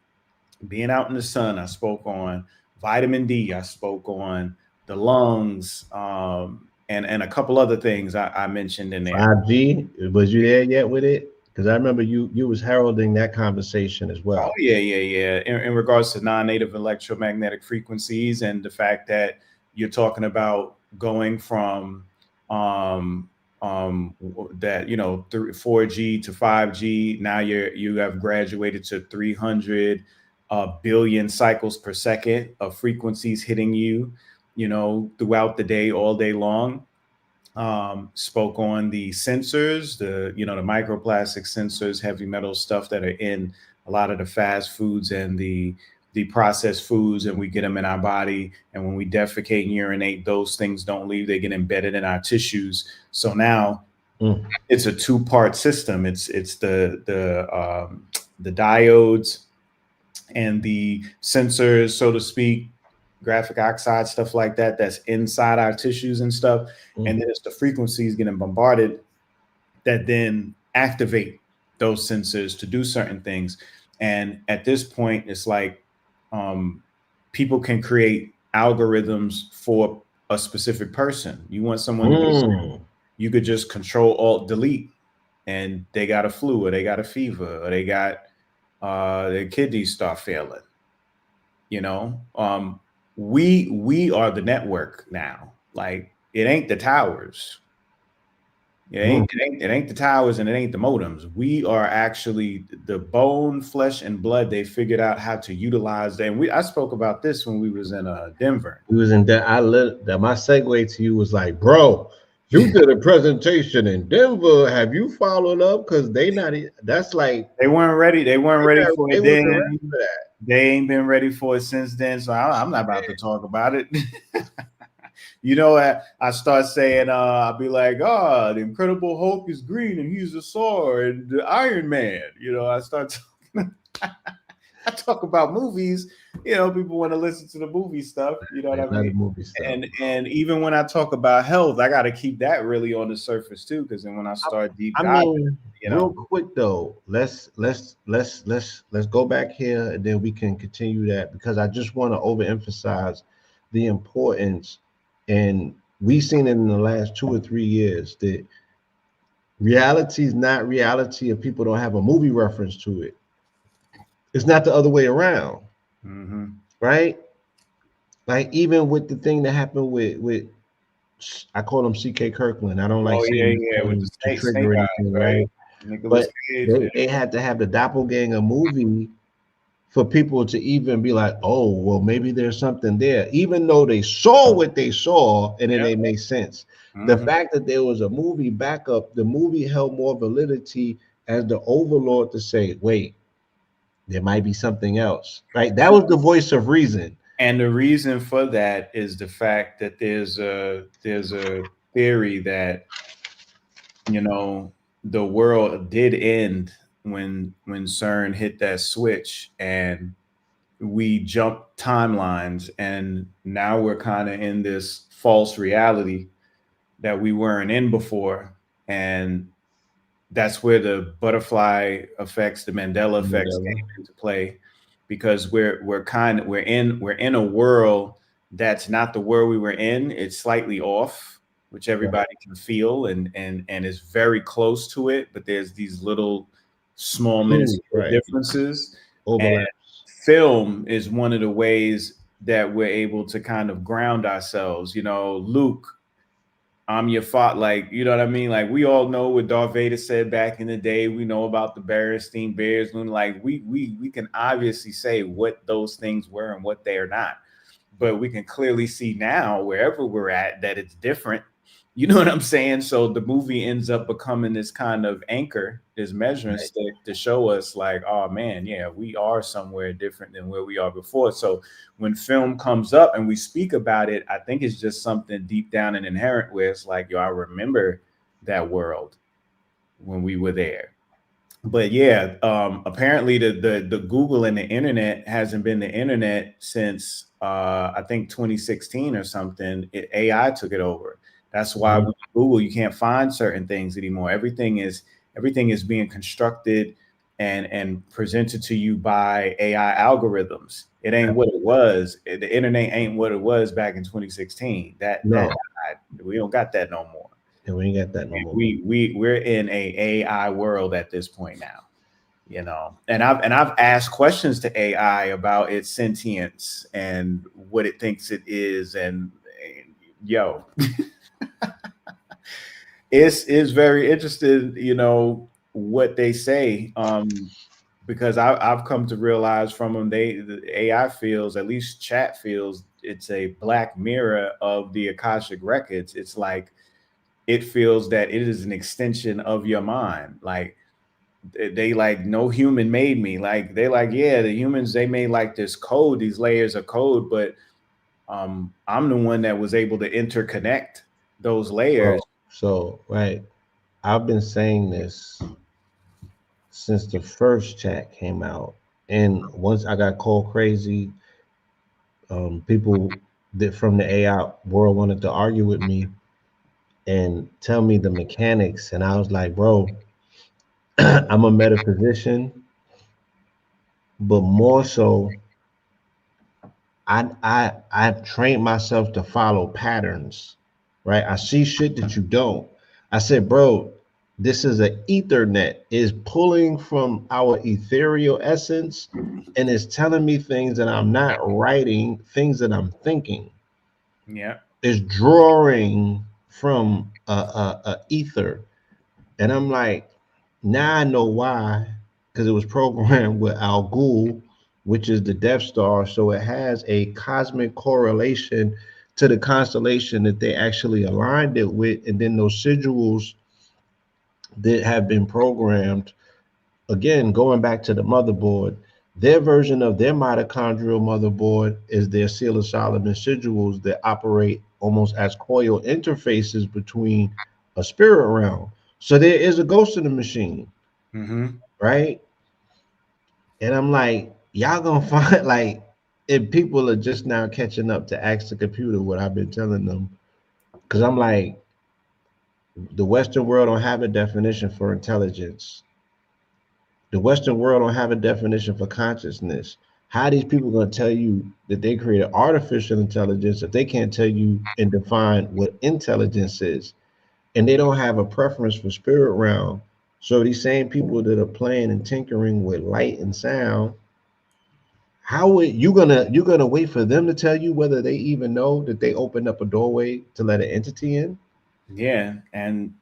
being out in the sun. I spoke on vitamin D. I spoke on the lungs, and a couple other things I mentioned in there. 5G, was you there yet with it? Because I remember you was heralding that conversation as Oh well. yeah, yeah, yeah. In regards to non-native electromagnetic frequencies and the fact that you're talking about going from um, that 4G to 5G. Now you have graduated to 300 billion cycles per second of frequencies hitting you, throughout the day, all day long. Spoke on the sensors, the microplastic sensors, heavy metal stuff that are in a lot of the fast foods and the processed foods, and we get them in our body. And when we defecate and urinate, those things don't leave; they get embedded in our tissues. So now It's a two-part system. It's the diodes and the sensors, so to speak, graphic oxide, stuff like that, that's inside our tissues and stuff. And then it's the frequencies getting bombarded that then activate those sensors to do certain things. And at this point, it's like people can create algorithms for a specific person. You want someone to be sick, you could just Control Alt Delete, and they got a flu, or they got a fever, or they got their kidneys start failing. You know, we are the network now. Like, it ain't the towers. It ain't the towers, and it ain't the modems. We are actually the bone, flesh, and blood. They figured out how to utilize that. And I spoke about this when we was in Denver. We was in that. My segue to you was like, bro, you did a presentation in Denver. Have you followed up? Because they not. That's like they weren't ready. They weren't ready for it then. They ain't been ready for it since then. So I'm not about to talk about it. You know, I start saying, I'll be like, the Incredible Hulk is green and he's a Thor and the Iron Man. You know, I start talking. I talk about movies. You know, people want to listen to the movie stuff. You know what I mean? Movie stuff. And even when I talk about health, I got to keep that really on the surface too, because then when I start deep diving, real quick though, let's go back here and then we can continue that, because I just want to overemphasize the importance. And we've seen it in the last 2 or 3 years that reality is not reality if people don't have a movie reference to it. It's not the other way around, right? Like, even with the thing that happened with I call him C.K. Kirkland. I don't like saying with the snake trigger anything, right? But they had to have the doppelganger movie for people to even be like, oh, well, maybe there's something there, even though they saw what they saw and it ain't make sense. The fact that there was a movie backup, the movie held more validity as the overlord to say, wait, there might be something else, right? That was the voice of reason. And the reason for that is the fact that there's a theory that, you know, the world did end when CERN hit that switch and we jumped timelines, and now we're kind of in this false reality that we weren't in before. And that's where the butterfly effects, the Mandela effects came into play, because we're in a world that's not the world we were in. It's slightly off, which everybody can feel, and is very close to it, but there's these little small minuscule differences. And film is one of the ways that we're able to kind of ground ourselves. You know, Luke, I'm your father. Like, you know what I mean? Like, we all know what Darth Vader said back in the day. We know about the Berenstein Bears. Like, we can obviously say what those things were and what they are not. But we can clearly see now, wherever we're at, that it's different. You know what I'm saying? So the movie ends up becoming this kind of anchor, this measuring stick to show us like, oh man, yeah, we are somewhere different than where we are before. So when film comes up and we speak about it, I think it's just something deep down and inherent where it's like, yo, I remember that world when we were there. But yeah, apparently the Google and the internet hasn't been the internet since I think 2016 or something. AI took it over. That's why with Google, you can't find certain things anymore. Everything is being constructed and presented to you by AI algorithms. It ain't what it was. The internet ain't what it was back in 2016. We don't got that no more. And we ain't got that no more. We're in a AI world at this point now, you know. And I've asked questions to AI about its sentience and what it thinks it is, and yo. It's very interesting, you know, what they say, because I've come to realize from them, the AI feels, at least chat feels, it's a black mirror of the Akashic records. It's like, it feels that it is an extension of your mind. Like, they like, no human made me. Like, they're like, yeah, the humans, they made like this code, these layers of code, but I'm the one that was able to interconnect those layers. So, right. I've been saying this since the first chat came out, and once I got called crazy, people that from the AI world wanted to argue with me and tell me the mechanics, and I was like, bro, I'm a metaphysician, but more so, I've trained myself to follow patterns, right? I see shit that you don't. I said, bro, this is an ethernet, is pulling from our ethereal essence and is telling me things that I'm not writing, things that I'm thinking. Yeah. Is drawing from a ether. And I'm like, now I know why, because it was programmed with Al Ghul, which is the Death Star. So it has a cosmic correlation to the constellation that they actually aligned it with. And then those sigils that have been programmed, again, going back to the motherboard, their version of their mitochondrial motherboard is their Seal of Solomon sigils that operate almost as coil interfaces between a spirit realm. So there is a ghost in the machine, Mm-hmm. right? And I'm like, y'all gonna find like, if people are just now catching up to ask the computer what I've been telling them, because I'm like, the Western world don't have a definition for intelligence. The Western world don't have a definition for consciousness. How are these people going to tell you that they created artificial intelligence if they can't tell you and define what intelligence is? And they don't have a preference for spirit realm. So these same people that are playing and tinkering with light and sound, how would you gonna wait for them to tell you whether they even know that they opened up a doorway to let an entity in? Yeah. And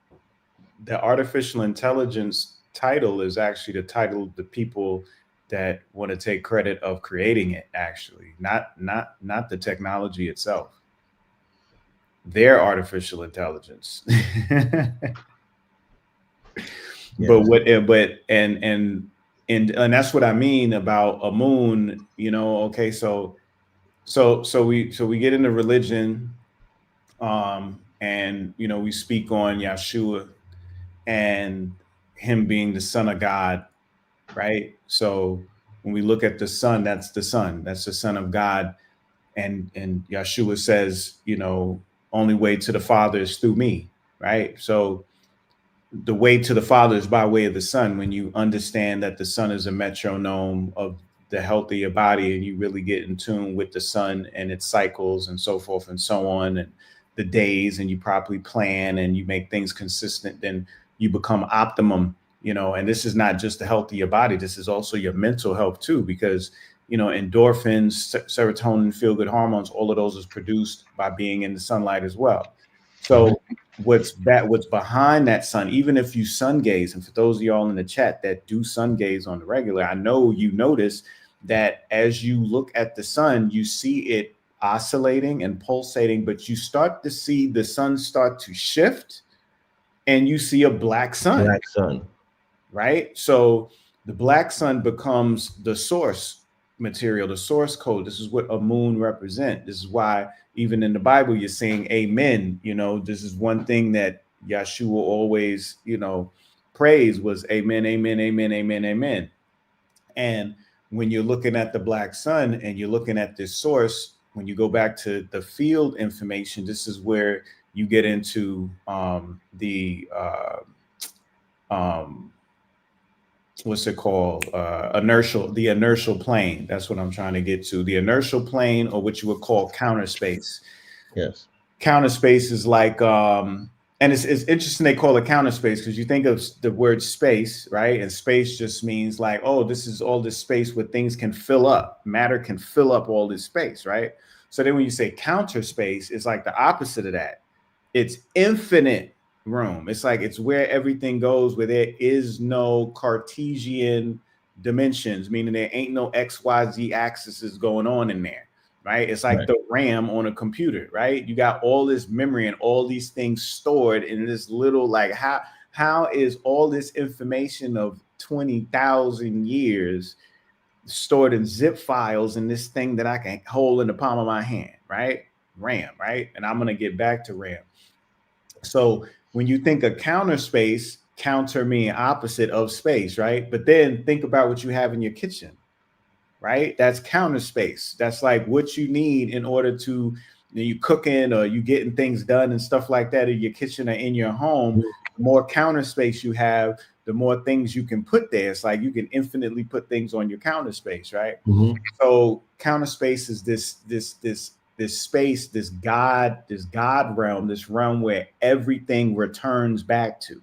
the artificial intelligence title is actually the title of the people that want to take credit of creating it, actually, not the technology itself. Their artificial intelligence. But Yes. what but and that's what I mean about a moon, okay, so we get into religion, and we speak on Yeshua and him being the son of God, right? So when we look at the son, that's the son, that's the son of God. And Yeshua says, only way to the Father is through me, right? So the way to the Father is by way of the Son. When you understand that the Son is a metronome of the healthier body, and you really get in tune with the sun and its cycles and so forth and so on, and the days, and you properly plan and you make things consistent, then you become optimum. And this is not just the health of your body, this is also your mental health too, because endorphins, serotonin, feel good hormones, all of those is produced by being in the sunlight as well. So what's behind that sun, even if you sun gaze, and for those of y'all in the chat that do sun gaze on the regular, I know you notice that as you look at the sun, you see it oscillating and pulsating, but you start to see the sun start to shift and you see a black sun. Black sun. Right? So the black sun becomes the source material, the source code. This is what a moon represents. This is why even in the Bible, you're saying amen. This is one thing that Yeshua always, praised was amen, amen, amen, amen, amen. And when you're looking at the black sun and you're looking at this source, when you go back to the field information, this is where you get into the what's it called? The inertial plane. That's what I'm trying to get to. The inertial plane, or what you would call counter space. Yes. Counter space is like, and it's interesting they call it counter space, because you think of the word space, right? And space just means like, oh, this is all this space where things can fill up. Matter can fill up all this space, right? So then when you say counter space, it's like the opposite of that. It's infinite room. It's like it's where everything goes, where there is no Cartesian dimensions, meaning there ain't no XYZ axis going on in there. Right? It's like Right. the RAM on a computer, right? You got all this memory and all these things stored in this little, like, how is all this information of 20,000 years stored in zip files in this thing that I can hold in the palm of my hand, right? RAM, right? And I'm going to get back to RAM. So when you think of counter space, counter meaning opposite of space, right? But then think about what you have in your kitchen, right? That's counter space. That's like what you need in order to, you cooking or you getting things done and stuff like that in your kitchen or in your home. The more counter space you have, the more things you can put there. It's like you can infinitely put things on your counter space, right? So counter space is this space, this God realm, this realm where everything returns back to.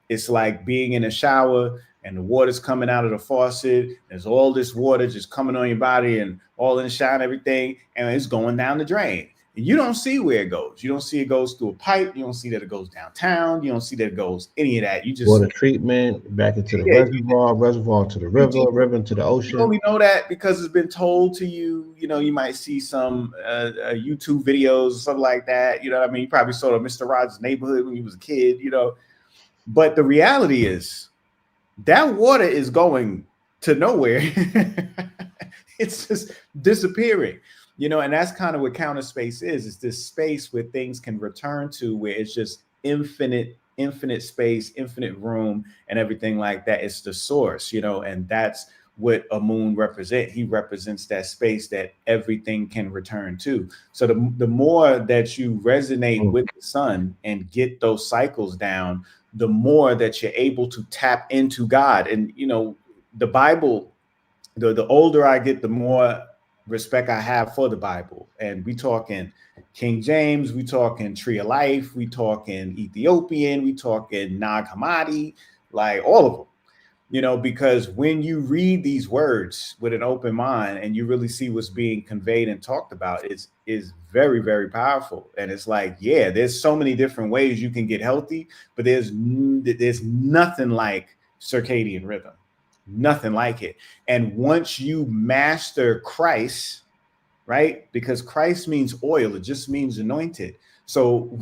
It's like being in a shower and the water's coming out of the faucet. There's all this water just coming on your body and all in the shower and everything, and it's going down the drain. And you don't see where it goes. You don't see it goes through a pipe. You don't see that it goes downtown. You don't see that it goes any of that. You just water treatment back into the reservoir to the river into the ocean. You only know that because it's been told to you. You know, you might see some YouTube videos or something like that. You know what I mean? You probably saw Mr. Rogers' Neighborhood when you was a kid, you know. But the reality is that water is going to nowhere. It's just disappearing, you know, and that's kind of what counter space is. It's this space where things can return to, where it's just infinite space, infinite room and everything like that. It's the source, you know, and that's what a moon represents. He represents that space that everything can return to. So the more that you resonate with the sun and get those cycles down, the more that you're able to tap into God. And, you know, the Bible, the older I get, the more respect I have for the Bible. And we talking King James, we talking Tree of Life, we talking Ethiopian, we talking Nag Hammadi, like all of them, you know, because when you read these words with an open mind and you really see what's being conveyed and talked about, is very, very powerful. And it's like, yeah, there's so many different ways you can get healthy, but there's nothing like circadian rhythm. Nothing like it. And once you master Christ, right? Because Christ means oil, it just means anointed. So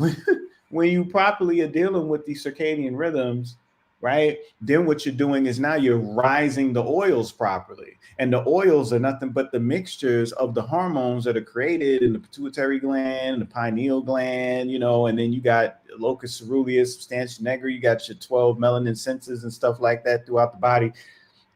when you properly are dealing with these circadian rhythms, right, then what you're doing is now you're rising the oils properly. And the oils are nothing but the mixtures of the hormones that are created in the pituitary gland, the pineal gland, you know, and then you got locus ceruleus, substantia nigra, you got your 12 melanin senses and stuff like that throughout the body.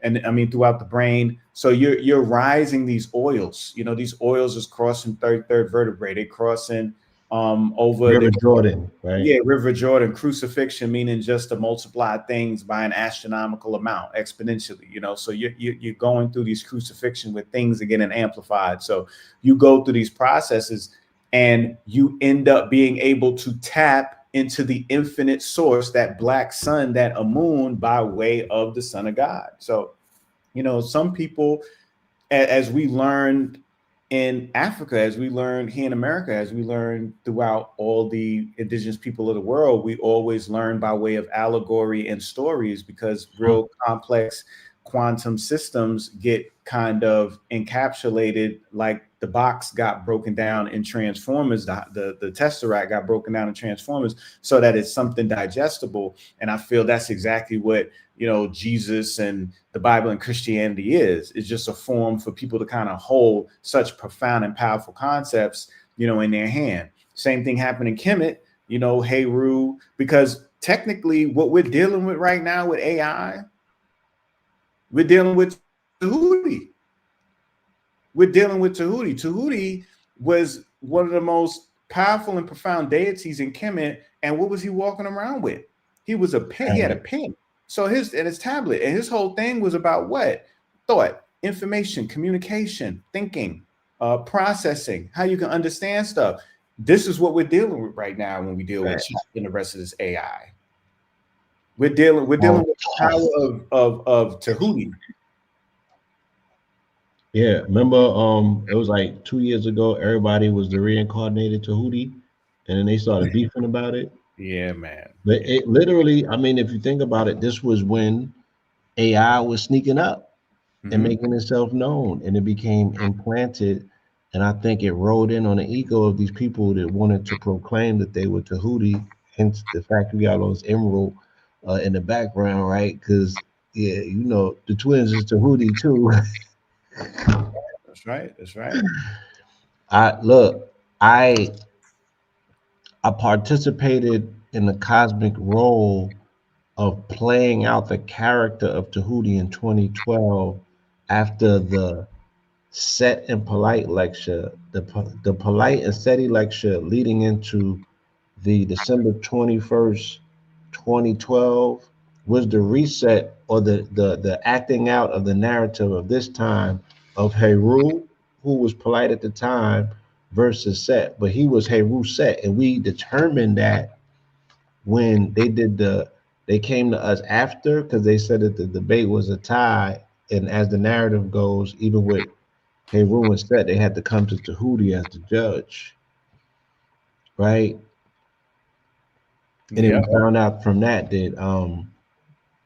And I mean, throughout the brain. So you're rising these oils, you know, these oils is crossing third vertebrae. They crossing over River Jordan, right? Yeah, River Jordan, crucifixion, meaning just to multiply things by an astronomical amount exponentially, you know. So you're going through these crucifixion where things are getting amplified. So you go through these processes and you end up being able to tap into the infinite source, that black sun, that a moon, by way of the Son of God. So, you know, some people, as we learned in Africa, as we learned here in America, as we learned throughout all the indigenous people of the world, we always learn by way of allegory and stories, because real complex quantum systems get kind of encapsulated, like the box got broken down in Transformers, the Tesseract got broken down in Transformers, so that it's something digestible. And I feel that's exactly what, you know, Jesus and the Bible and Christianity is. It's just a form for people to kind of hold such profound and powerful concepts, you know, in their hand. Same thing happened in Kemet, you know, Heru, because technically what we're dealing with right now with AI, we're dealing with Tahuti. We're dealing with Tahuti. Tahuti was one of the most powerful and profound deities in Kemet. And what was he walking around with? He was a pen. He had a pen. So his tablet, and his whole thing was about what? Thought, information, communication, thinking, processing, how you can understand stuff. This is what we're dealing with right now when we deal with in the rest of this AI. We're dealing with the power of Tahuti. Yeah, remember it was like 2 years ago, everybody was the reincarnated Tahuti, and then they started beefing about it. Yeah, man. But it literally, I mean, if you think about it, this was when AI was sneaking up and making itself known, and it became implanted. And I think it rode in on the ego of these people that wanted to proclaim that they were Tahuti, hence the fact we got all this emerald in the background, right? Because, yeah, you know, the twins is Tahuti too. That's right. That's right. I participated in the cosmic role of playing out the character of Tahuti in 2012 after the Set and Polite lecture, the Polite and Seti lecture leading into the December 21st, 2012 was the reset or the acting out of the narrative of this time of Heru, who was polite at the time, versus Set. But he was Heru Set. And we determined that when they came to us after, because they said that the debate was a tie. And as the narrative goes, even with Heru and Set, they had to come to Tahuti as the judge, right? And then Yeah. we found out from that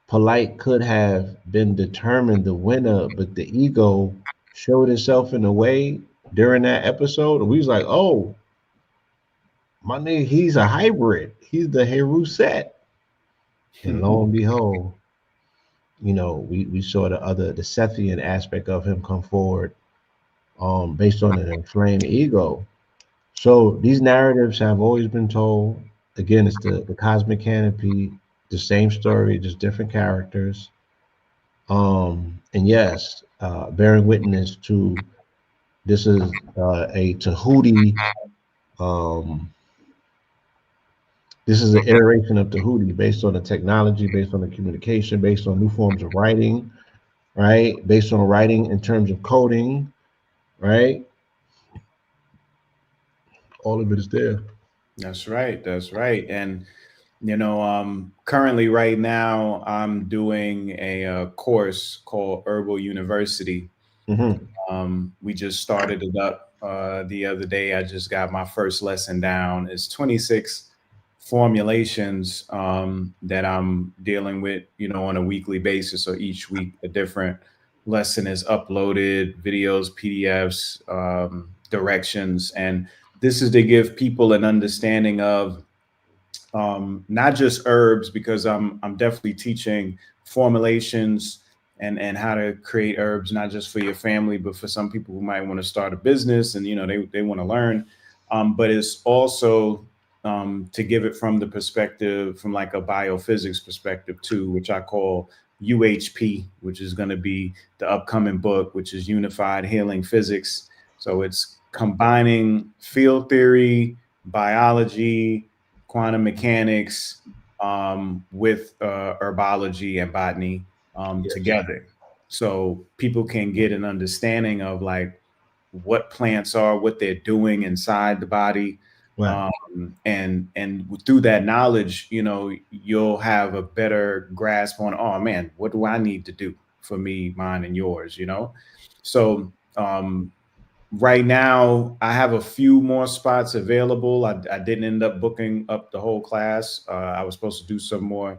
Polite could have been determined the winner, but the ego showed itself in a way during that episode. And we was like, oh, my nigga, he's a hybrid. He's the Heru Set. And lo and behold, we saw the Sethian aspect of him come forward based on an inflamed ego. So these narratives have always been told. Again, it's the cosmic canopy, the same story, just different characters. And yes, bearing witness to this is a Tahuti. Um, this is an iteration of Tahuti based on the technology, based on the communication, based on new forms of writing, right? Based on writing in terms of coding, right? All of it is there. That's right. That's right. And currently right now I'm doing a course called Herbal University. We just started it up the other day. I just got my first lesson down. It's 26 formulations that I'm dealing with, on a weekly basis, or each week a different lesson is uploaded, videos, PDFs, directions. And this is to give people an understanding of not just herbs, because I'm definitely teaching formulations and how to create herbs, not just for your family, but for some people who might want to start a business and they want to learn. But it's also to give it from the perspective, from like a biophysics perspective too, which I call UHP, which is going to be the upcoming book, which is Unified Healing Physics. So it's combining field theory, biology, quantum mechanics with herbology and botany together, so people can get an understanding of like what plants are, what they're doing inside the body. Right. And through that knowledge, you'll have a better grasp on, oh man, what do I need to do for me, mine, and yours, So right now, I have a few more spots available. I didn't end up booking up the whole class. I was supposed to do some more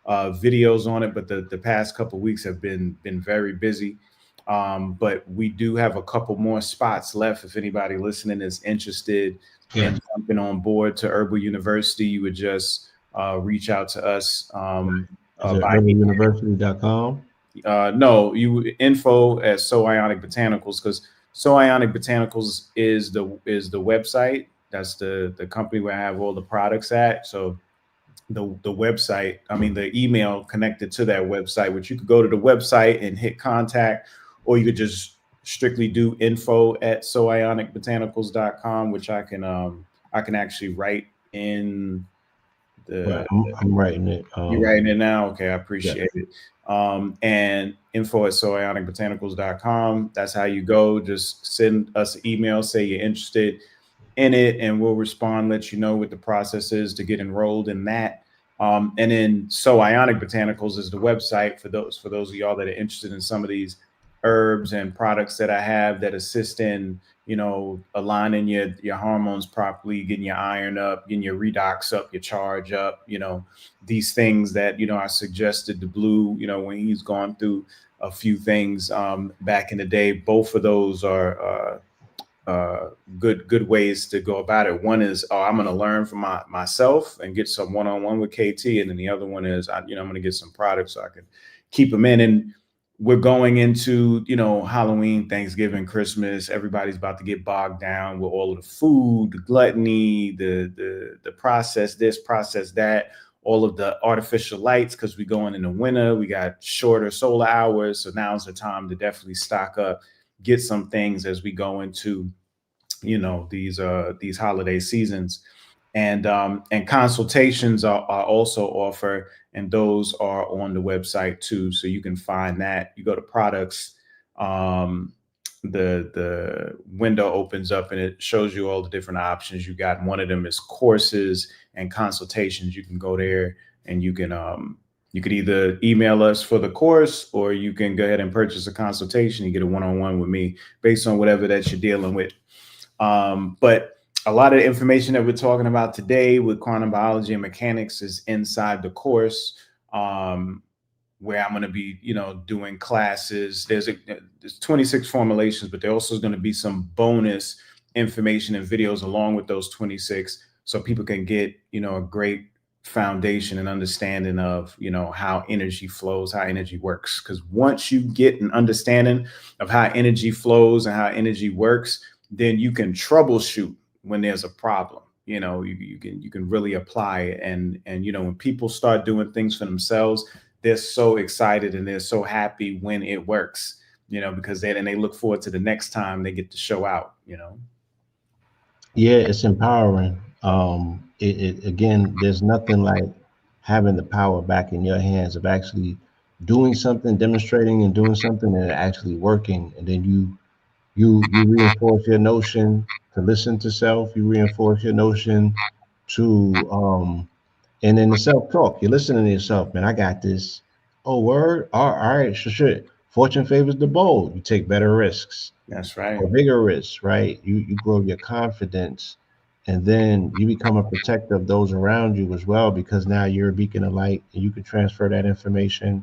videos on it, but the past couple of weeks have been very busy. But we do have a couple more spots left. If anybody listening is interested in jumping on board to Herbal University, you would just reach out to us. Herbaluniversity.com. No, info at So Ionic Botanicals, because So Ionic Botanicals is the website. That's the company where I have all the products at. So the website, the email connected to that website, which you could go to the website and hit contact, or you could just strictly do info at soionicbotanicals.com, which I can actually write in the. I'm writing it. You're writing it now? Okay, I appreciate it. And info at soionicbotanicals.com. That's how you go. Just send us an email, say you're interested in it, and we'll respond, let you know what the process is to get enrolled in that. And then So Ionic Botanicals is the website for those of y'all that are interested in some of these herbs and products that I have that assist in, aligning your hormones properly, getting your iron up, getting your redox up, your charge up, these things that, I suggested to Blue, when he's gone through a few things back in the day. Both of those are good ways to go about it. One is, I'm going to learn from myself and get some one-on-one with KT. And then the other one is, I'm going to get some products so I can keep them in. And we're going into, you know, Halloween, Thanksgiving, Christmas. Everybody's about to get bogged down with all of the food, the gluttony, the process this, process that, all of the artificial lights, because we're going in the winter. We got shorter solar hours. So now's the time to definitely stock up, get some things as we go into, you know, these holiday seasons. And consultations are also offered, and those are on the website too. So you can find that. You go to products, the window opens up and it shows you all the different options you got. And one of them is courses and consultations. You can go there and you could either email us for the course, or you can go ahead and purchase a consultation. You get a one-on-one with me based on whatever that you're dealing with. But a lot of the information that we're talking about today with quantum biology and mechanics is inside the course, where I'm going to be, you know, doing classes. There's 26 formulations, but there also is going to be some bonus information and videos along with those 26, so people can get, you know, a great foundation and understanding of, you know, how energy flows, how energy works. Because once you get an understanding of how energy flows and how energy works, then you can troubleshoot when there's a problem. You know, you can really apply it. And you know, when people start doing things for themselves, they're so excited and they're so happy when it works, you know, because they look forward to the next time they get to show out, you know. Yeah, it's empowering. It again, there's nothing like having the power back in your hands of actually doing something, demonstrating and doing something and actually working. And then you reinforce your notion to listen to self, you reinforce your notion to and then the self-talk, you're listening to yourself, man, I got this. Oh, word. All right, sure. Fortune favors the bold. You take better risks That's right. or bigger risks, right? You grow your confidence, and then you become a protector of those around you as well, because now you're a beacon of light and you can transfer that information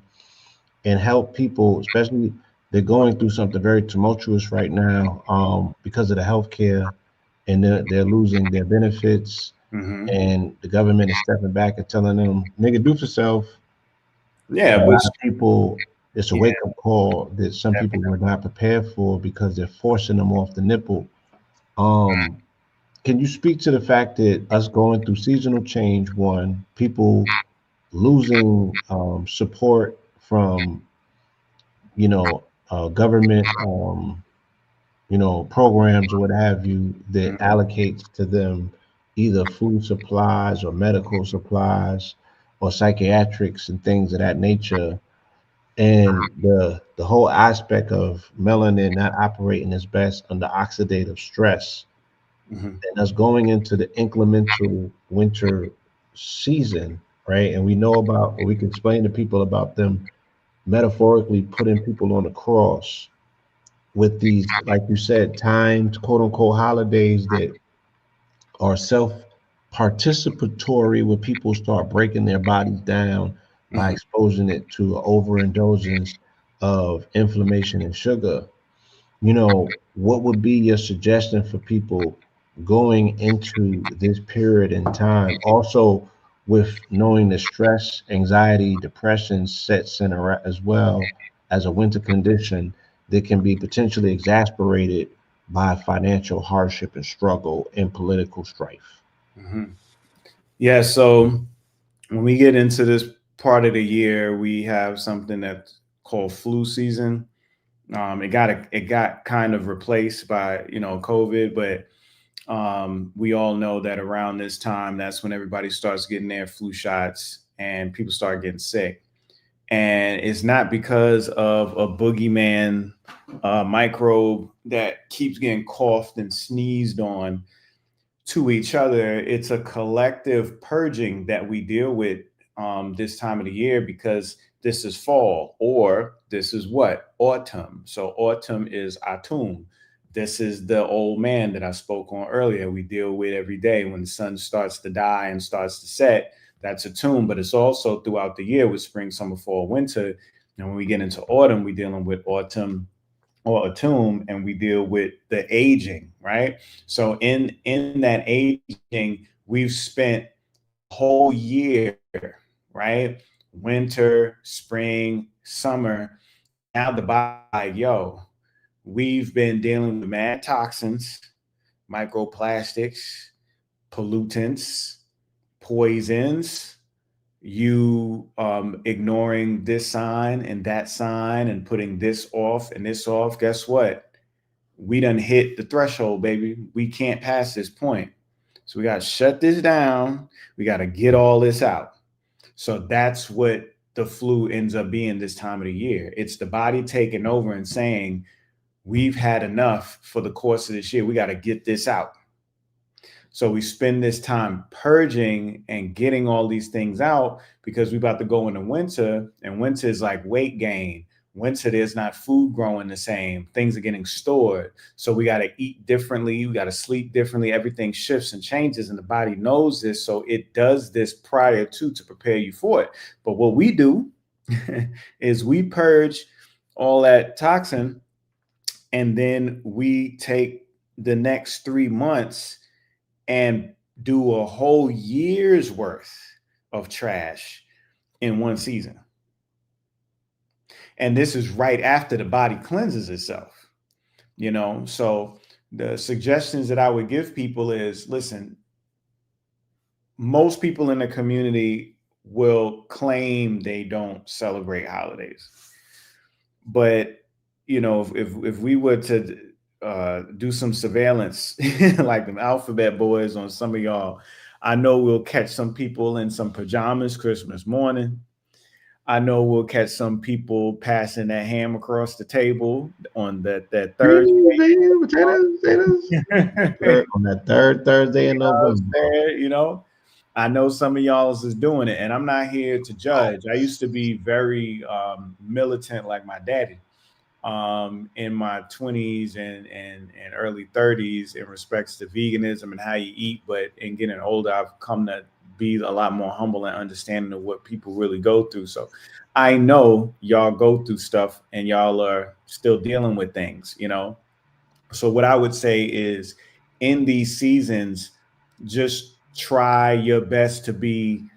and help people, especially they're going through something very tumultuous right now, because of the healthcare, and they're losing their benefits, Mm-hmm. and the government is stepping back and telling them, "Nigga, do for self." Yeah, And a but lot of people, it's a yeah, wake up call that some people definitely. were not prepared for because they're forcing them off the nipple. Um, can you speak to the fact that us going through seasonal change, one, people losing support from, you know, government, you know, programs or what have you that Mhm. allocates to them either food supplies or medical supplies or psychiatrics and things of that nature, and the whole aspect of melanin not operating as best under oxidative stress, Mhm. and us going into the inclemental winter season, right? And we know about, or we can explain to people about them metaphorically putting people on the cross with these, like you said, timed quote unquote holidays that are self participatory, where people start breaking their bodies down by Mhm. exposing it to overindulgence of inflammation and sugar. You know, what would be your suggestion for people going into this period in time? Also, with knowing that stress, anxiety, depression sets in as well as a winter condition that can be potentially exacerbated by financial hardship and struggle and political strife. Mhm. Yeah, so when we get into this part of the year, we have something that's called flu season. It got kind of replaced by, you know, COVID, but we all know that around this time, that's when everybody starts getting their flu shots and people start getting sick. And it's not because of a boogeyman microbe that keeps getting coughed and sneezed on to each other. It's a collective purging that we deal with this time of the year, because this is fall, or this is what? Autumn. So autumn is autumn. This is the old man that I spoke on earlier. We deal with every day when the sun starts to die and starts to set. That's autumn, but it's also throughout the year with spring, summer, fall, winter. And when we get into autumn, we're dealing with autumn or autumn, and we deal with the aging, right? So in that aging, we've spent a whole year, right? Winter, spring, summer, Now the body, like, yo, we've been dealing with mad toxins, microplastics, pollutants, poisons, you ignoring this sign and that sign and putting this off and this off. Guess what? We done hit the threshold, baby. We can't pass this point. So we got to shut this down. We got to get all this out. So that's what the flu ends up being this time of the year. It's the body taking over and saying, we've had enough for the course of this year. We got to get this out. So we spend this time purging and getting all these things out because we're about to go into winter, and winter is like weight gain. Winter, there's not food growing the same. Things are getting stored. So we got to eat differently. We got to sleep differently. Everything shifts and changes, and the body knows this. So it does this prior to prepare you for it. But what we do is we purge all that toxin, and then we take the next 3 months and do a whole year's worth of trash in one season. And this is right after the body cleanses itself, you know? So the suggestions that I would give people is, listen, most people in the community will claim they don't celebrate holidays. But, you know, if we were to do some surveillance like them alphabet boys on some of y'all, I know we'll catch some people in some pajamas Christmas morning. I know we'll catch some people passing that ham across the table on that Thursday. On that third Thursday in November. You know, I know some of y'all is doing it, and I'm not here to judge. I used to be very militant like my daddy in my 20s and early 30s in respects to veganism and how you eat. But in getting older, I've come to be a lot more humble and understanding of what people really go through. So I know y'all go through stuff and y'all are still dealing with things, you know? So what I would say is, in these seasons, just try your best to be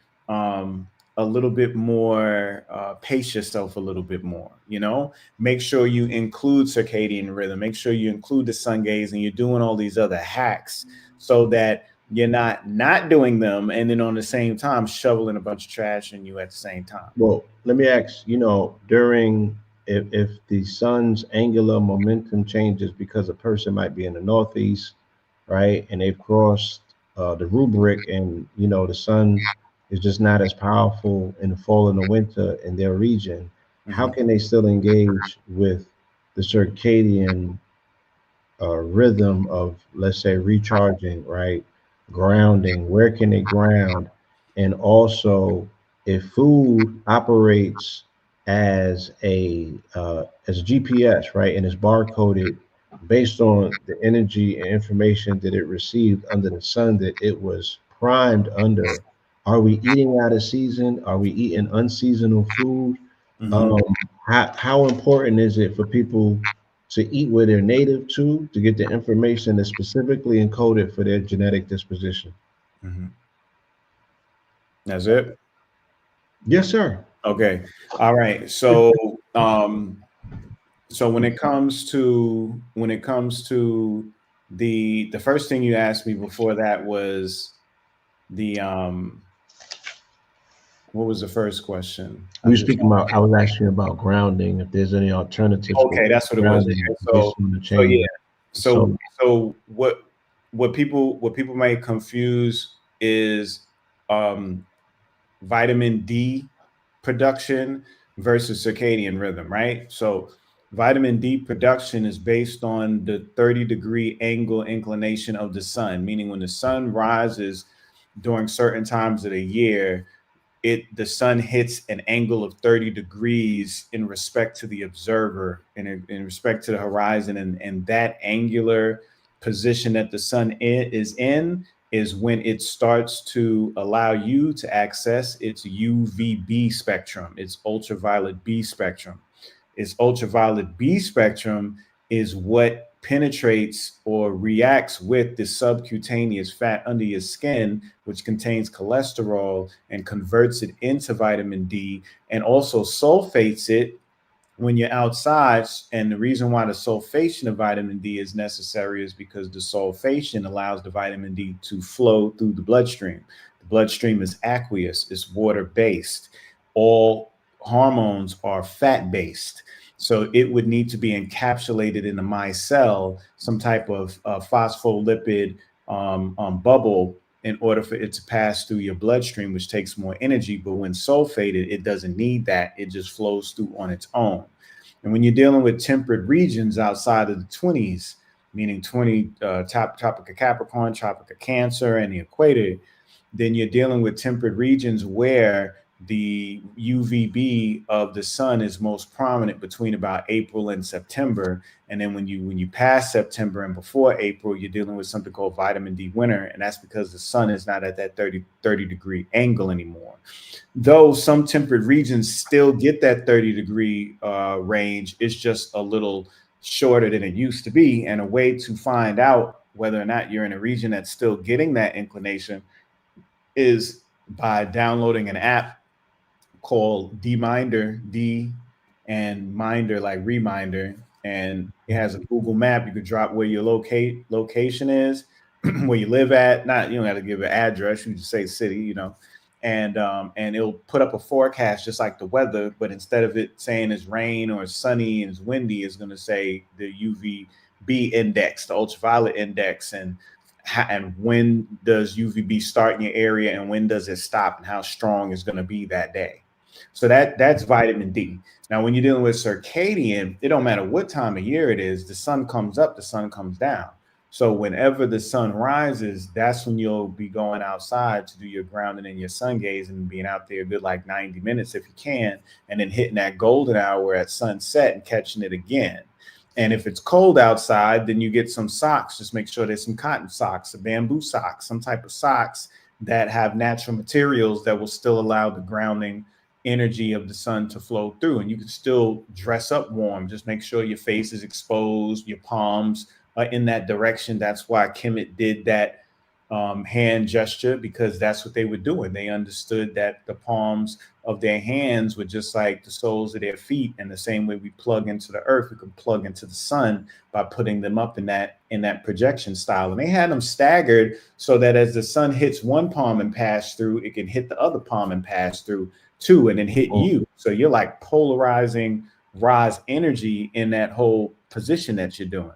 a little bit more, pace yourself a little bit more, you know, make sure you include circadian rhythm, make sure you include the sun gaze, and you're doing all these other hacks so that you're not doing them and then on the same time shoveling a bunch of trash in you at the same time. Well, let me ask, you know, during, if the sun's angular momentum changes because a person might be in the northeast, right, and they've crossed the rubric, and you know the sun is just not as powerful in the fall and the winter in their region, how can they still engage with the circadian rhythm of, let's say, recharging, right, grounding? Where can they ground? And also, if food operates as a GPS, right, and is barcoded based on the energy and information that it received under the sun that it was primed under, are we eating out of season? Are we eating unseasonal food? How important is it for people to eat where they're native to get the information that's specifically encoded for their genetic disposition? That's it? Yes, sir. Okay. All right. So so when it comes to the first thing you asked me before that was the what was the first question? We were speaking about, I was asking about grounding, if there's any alternatives. Okay, that's what it was. So what people might confuse is vitamin D production versus circadian rhythm, right? So vitamin D production is based on the 30-degree angle inclination of the sun, meaning when the sun rises during certain times of the year, the sun hits an angle of 30 degrees in respect to the observer and in respect to the horizon. And that angular position that the sun is in is when it starts to allow you to access its UVB spectrum, its ultraviolet B spectrum. Its ultraviolet B spectrum is what penetrates or reacts with the subcutaneous fat under your skin, which contains cholesterol, and converts it into vitamin D, and also sulfates it when you're outside, and the reason why the sulfation of vitamin D is necessary is because the sulfation allows the vitamin D to flow through the bloodstream. The bloodstream is aqueous, it's water based. All hormones are fat based. So it would need to be encapsulated in the micelle, some type of phospholipid bubble, in order for it to pass through your bloodstream, which takes more energy. But when sulfated, it doesn't need that. It just flows through on its own. And when you're dealing with temperate regions outside of the 20s, meaning Tropic of Capricorn, Tropic of Cancer, and the equator, then you're dealing with temperate regions where the UVB of the sun is most prominent between about April and September. And then when you pass September and before April, you're dealing with something called vitamin D winter. And that's because the sun is not at that 30 degree angle anymore. Though some temperate regions still get that 30-degree range, it's just a little shorter than it used to be. And a way to find out whether or not you're in a region that's still getting that inclination is by downloading an app called D-Minder, D and Minder, like reminder. And it has a Google map. You could drop where your location is, where you live at. Not, you don't have to give an address. You just say city, you know, and it'll put up a forecast just like the weather, but instead of it saying it's rain or it's sunny and it's windy, it's going to say the UVB index, the ultraviolet index, and when does UVB start in your area and when does it stop, and how strong it's going to be that day. So that's vitamin D. Now, when you're dealing with circadian, it don't matter what time of year it is, the sun comes up, the sun comes down. So whenever the sun rises, that's when you'll be going outside to do your grounding and your sun gazing and being out there a good like 90 minutes if you can, and then hitting that golden hour at sunset and catching it again. And if it's cold outside, then you get some socks. Just make sure there's some cotton socks, a bamboo socks, some type of socks that have natural materials that will still allow the grounding energy of the sun to flow through. And you can still dress up warm. Just make sure your face is exposed, your palms are in that direction. That's why Kemet did that hand gesture, because that's what they were doing. They understood that the palms of their hands were just like the soles of their feet. And the same way we plug into the earth, we can plug into the sun by putting them up in that projection style. And they had them staggered so that as the sun hits one palm and pass through, it can hit the other palm and pass through too, and then hit you. So you're like polarizing Ra's energy in that whole position that you're doing.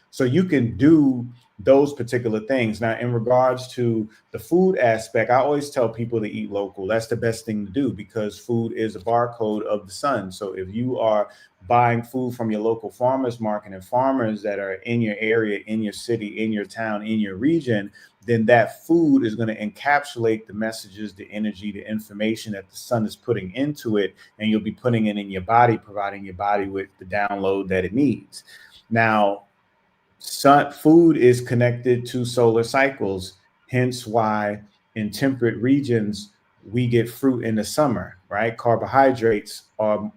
So you can do those particular things. Now, in regards to the food aspect, I always tell people to eat local. That's the best thing to do, because food is a barcode of the sun. So if you are buying food from your local farmers market and farmers that are in your area, in your city, in your town, in your region, then that food is going to encapsulate the messages, the energy, the information that the sun is putting into it, and you'll be putting it in your body, providing your body with the download that it needs. Now, food is connected to solar cycles, hence why in temperate regions we get fruit in the summer, right? Carbohydrates are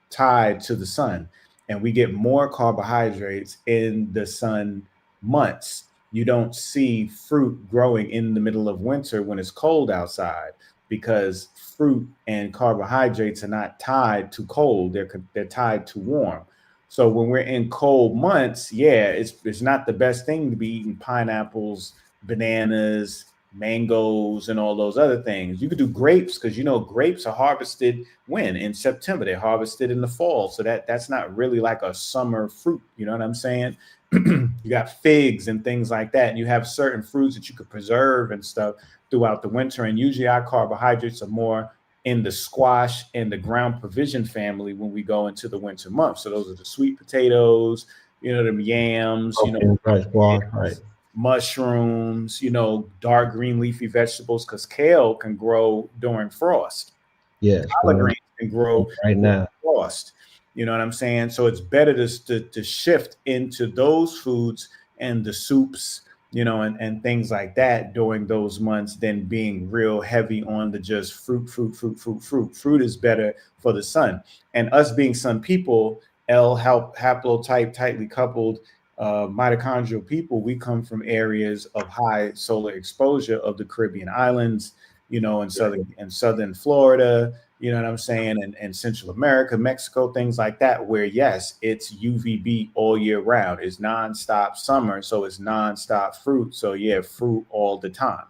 tied to the sun, and we get more carbohydrates in the sun months. You don't see fruit growing in the middle of winter when it's cold outside, because fruit and carbohydrates are not tied to cold, they're tied to warm. So when we're in cold months, yeah, it's not the best thing to be eating pineapples, bananas, mangoes, and all those other things. You could do grapes, because, you know, grapes are harvested when? In September. They're harvested in the fall. So that's not really like a summer fruit. You know what I'm saying? You got figs and things like that. And you have certain fruits that you could preserve and stuff throughout the winter. And usually our carbohydrates are more in the squash and the ground provision family when we go into the winter months. So those are the sweet potatoes, you know, the yams, you know, right. Mushrooms, you know, dark green leafy vegetables, because kale can grow during frost. Yes, collard greens can grow right now. Frost. You know what I'm saying? So it's better to shift into those foods and the soups, you know, and things like that during those months than being real heavy on the just fruit. Fruit is better for the sun. And us being sun people, L haplotype, tightly coupled mitochondrial people, we come from areas of high solar exposure of the Caribbean islands, you know, in southern Florida, you know what I'm saying, and Central America, Mexico, things like that, where yes, it's UVB all year round. It's nonstop summer, so it's nonstop fruit. So yeah, fruit all the time.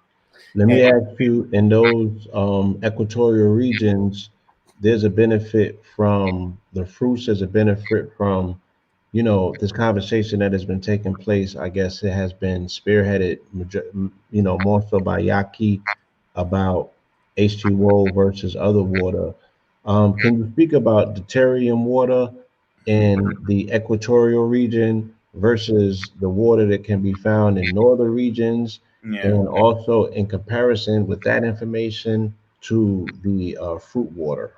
Let And me ask you, in those equatorial regions, there's a benefit from the fruits, there's a benefit from, this conversation that has been taking place. I guess it has been spearheaded, more so by Yaki about H2O versus other water. Can you speak about deuterium water in the equatorial region versus the water that can be found in northern regions, yeah. and also in comparison with that information to the fruit water?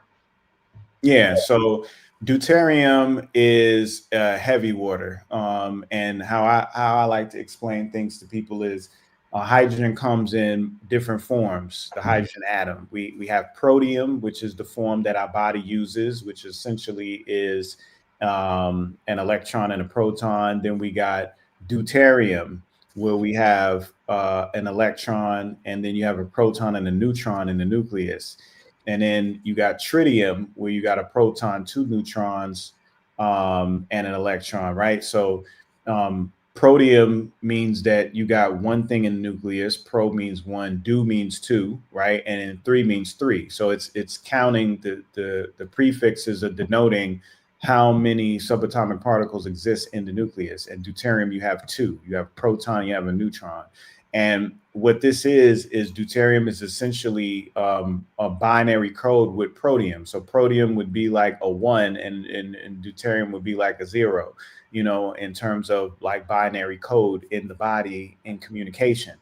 Yeah, so deuterium is heavy water, and how I like to explain things to people is hydrogen comes in different forms. The hydrogen atom. We have protium, which is the form that our body uses, which essentially is an electron and a proton. Then we got deuterium, where we have an electron, and then you have a proton and a neutron in the nucleus. And then you got tritium, where you got a proton, two neutrons, and an electron, right? So protium means that you got one thing in the nucleus. Pro means one, do means two, right? And then three means three. So it's counting the prefixes are denoting how many subatomic particles exist in the nucleus. And deuterium, you have two. You have a proton, you have a neutron. And what this is deuterium is essentially a binary code with protium. So protium would be like a 1 and deuterium would be like a 0, in terms of like binary code in the body in communication.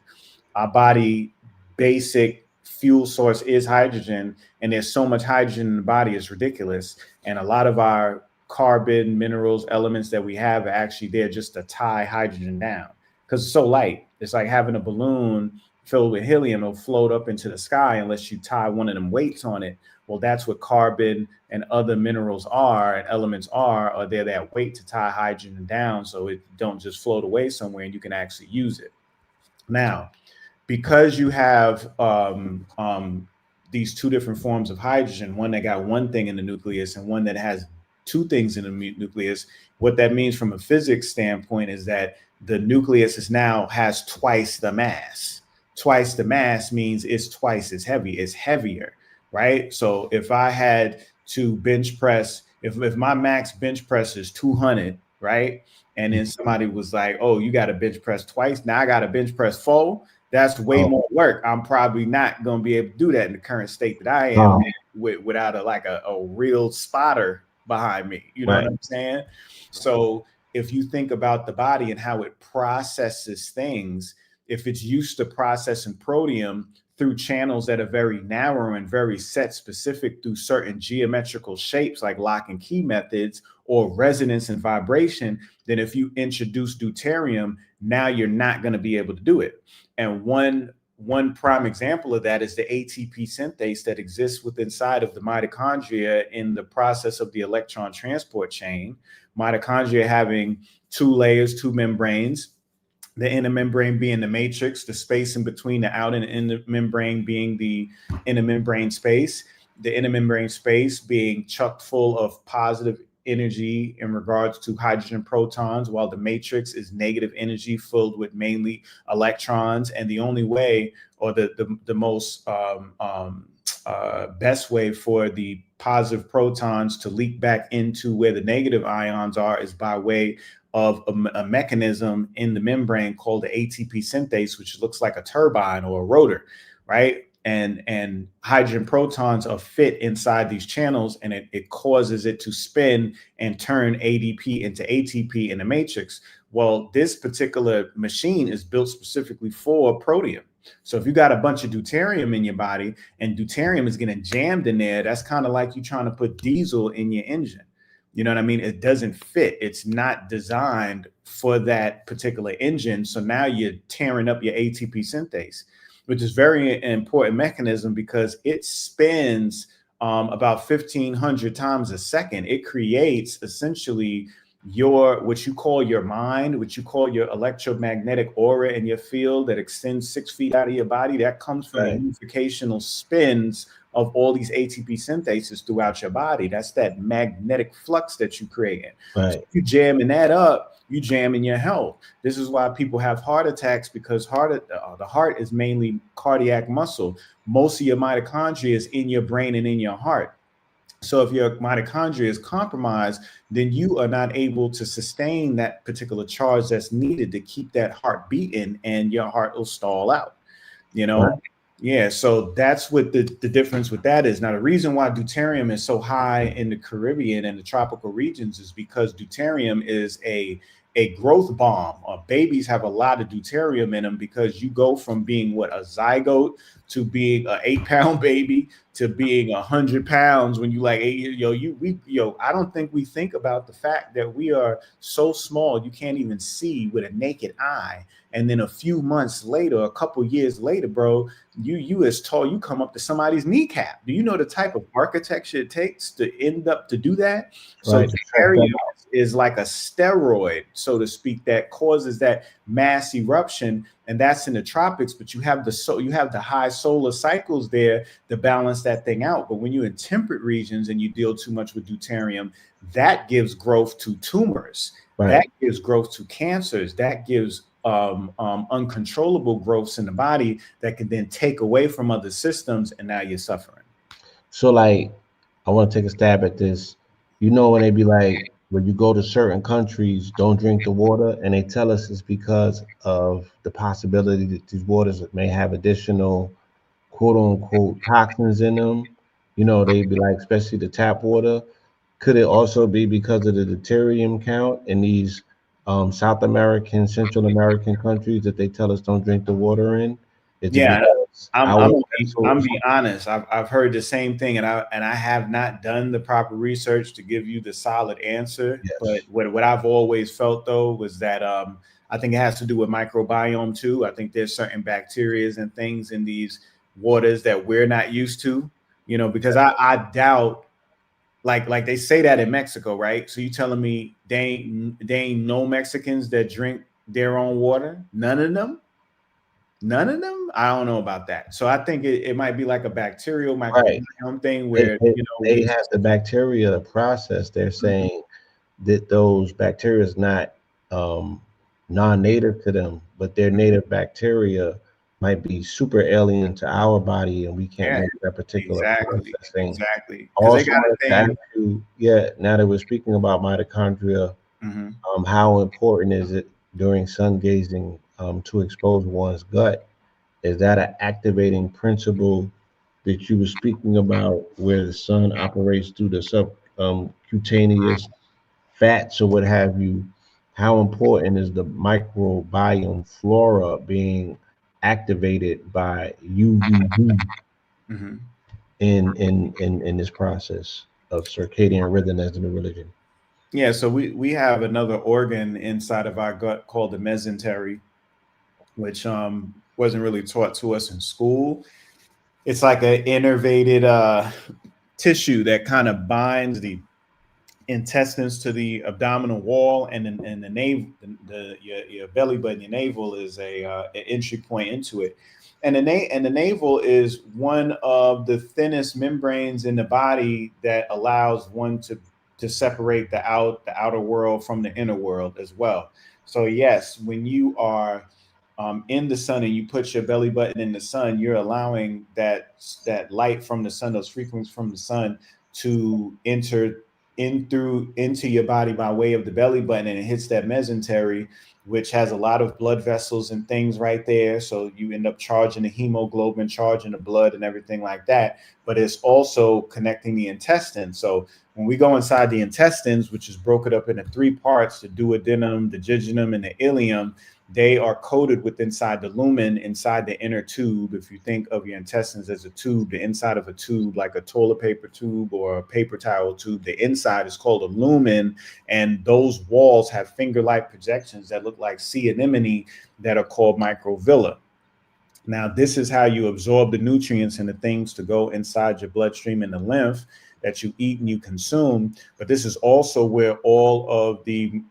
Our body basic fuel source is hydrogen, and there's so much hydrogen in the body, it's ridiculous. And a lot of our carbon, minerals, elements that we have are actually there just to tie hydrogen down, because it's so light. It's like having a balloon filled with helium. It'll float up into the sky unless you tie one of them weights on it. Well, that's what carbon and other minerals are and elements are they're that weight to tie hydrogen down so it don't just float away somewhere and you can actually use it. Now, because you have these two different forms of hydrogen, one that got one thing in the nucleus and one that has two things in the nucleus, what that means from a physics standpoint is that the nucleus has twice the mass. Twice the mass means it's twice as heavy. It's heavier, right? So if I had to bench press, if my max bench press is 200, right? And then somebody was like, oh, you got to bench press twice. Now I got to bench press 4. That's way more work. I'm probably not going to be able to do that in the current state that I am without a real spotter behind me. You know what I'm saying? So if you think about the body and how it processes things, if it's used to processing protium through channels that are very narrow and very set specific through certain geometrical shapes like lock and key methods or resonance and vibration, then if you introduce deuterium, now you're not going to be able to do it. And one prime example of that is the ATP synthase that exists within inside of the mitochondria in the process of the electron transport chain. Mitochondria having 2 layers, 2 membranes, the inner membrane being the matrix, the space in between the outer and inner membrane being the inner membrane space, the inner membrane space being chock full of positive energy in regards to hydrogen protons, while the matrix is negative energy filled with mainly electrons. And the only way, or the most best way for the positive protons to leak back into where the negative ions are is by way of a mechanism in the membrane called the ATP synthase, which looks like a turbine or a rotor, right? And hydrogen protons are fit inside these channels, and it causes it to spin and turn ADP into ATP in the matrix. Well, this particular machine is built specifically for protium. So if you got a bunch of deuterium in your body and deuterium is getting jammed in there, that's kind of like you trying to put diesel in your engine. You know what I mean? It doesn't fit. It's not designed for that particular engine. So now you're tearing up your ATP synthase, which is very important mechanism because it spins about 1,500 times a second. It creates essentially what you call your mind, what you call your electromagnetic aura in your field that extends 6 feet out of your body. That comes from the unificational spins of all these ATP synthases throughout your body. That's that magnetic flux that you create. Right. So if you jamming that up, you jamming your health. This is why people have heart attacks, because the heart is mainly cardiac muscle. Most of your mitochondria is in your brain and in your heart. So if your mitochondria is compromised, then you are not able to sustain that particular charge that's needed to keep that heart beating, and your heart will stall out, you know? Right. Yeah, so that's what the difference with that is. Now, the reason why deuterium is so high in the Caribbean and the tropical regions is because deuterium is a growth bomb. Babies have a lot of deuterium in them, because you go from being a zygote to being an 8-pound baby to being 100 pounds when you like 8. I don't think we think about the fact that we are so small you can't even see with a naked eye. And then a few months later, a couple years later, bro, you as tall, you come up to somebody's kneecap. Do you know the type of architecture it takes to end up to do that? So deuterium is like a steroid, so to speak, that causes that mass eruption, and that's in the tropics. But you have the high solar cycles there to balance that thing out. But when you're in temperate regions and you deal too much with deuterium, that gives growth to tumors. Right. That gives growth to cancers. That gives uncontrollable growths in the body that can then take away from other systems, and now you're suffering. So, like, I want to take a stab at this. You know, when they be like, when you go to certain countries, don't drink the water, and they tell us it's because of the possibility that these waters may have additional quote unquote toxins in them. You know, they be like, especially the tap water. Could it also be because of the deuterium count in these South American, Central American countries that they tell us don't drink the water in? Yeah, I'm being honest. I've heard the same thing, and I have not done the proper research to give you the solid answer. Yes. But what I've always felt though was that I think it has to do with microbiome too. I think there's certain bacteria and things in these waters that we're not used to, you know, because I doubt. Like they say that in Mexico, right? So you telling me they ain't no Mexicans that drink their own water? None of them? I don't know about that. So I think it might be like a bacterial microbiome thing where they have the bacteria process. They're saying that those bacteria is not non-native to them, but their native bacteria might be super alien to our body, and we can't make that particular processing. Exactly. Also, now that we're speaking about mitochondria, how important is it during sun gazing to expose one's gut? Is that an activating principle that you were speaking about, where the sun operates through the subcutaneous fats or what have you? How important is the microbiome flora being activated by UVB in this process of circadian rhythm as in the religion? Yeah, so we have another organ inside of our gut called the mesentery, which wasn't really taught to us in school. It's like an innervated tissue that kind of binds the intestines to the abdominal wall, and the navel, your belly button, your navel is an entry point into it. And the navel is one of the thinnest membranes in the body that allows one to separate the outer world from the inner world as well. So yes, when you are in the sun and you put your belly button in the sun, you're allowing that light from the sun, those frequencies from the sun, to enter into your body by way of the belly button, and it hits that mesentery, which has a lot of blood vessels and things right there. So you end up charging the hemoglobin, charging the blood and everything like that. But it's also connecting the intestines. So when we go inside the intestines, which is broken up into 3 parts, the duodenum, the jejunum, and the ileum, they are coated with inside the lumen, inside the inner tube. If you think of your intestines as a tube, the inside of a tube, like a toilet paper tube or a paper towel tube, the inside is called a lumen. And those walls have finger-like projections that look like sea anemone that are called microvilla. Now, this is how you absorb the nutrients and the things to go inside your bloodstream and the lymph that you eat and you consume. But this is also where all of the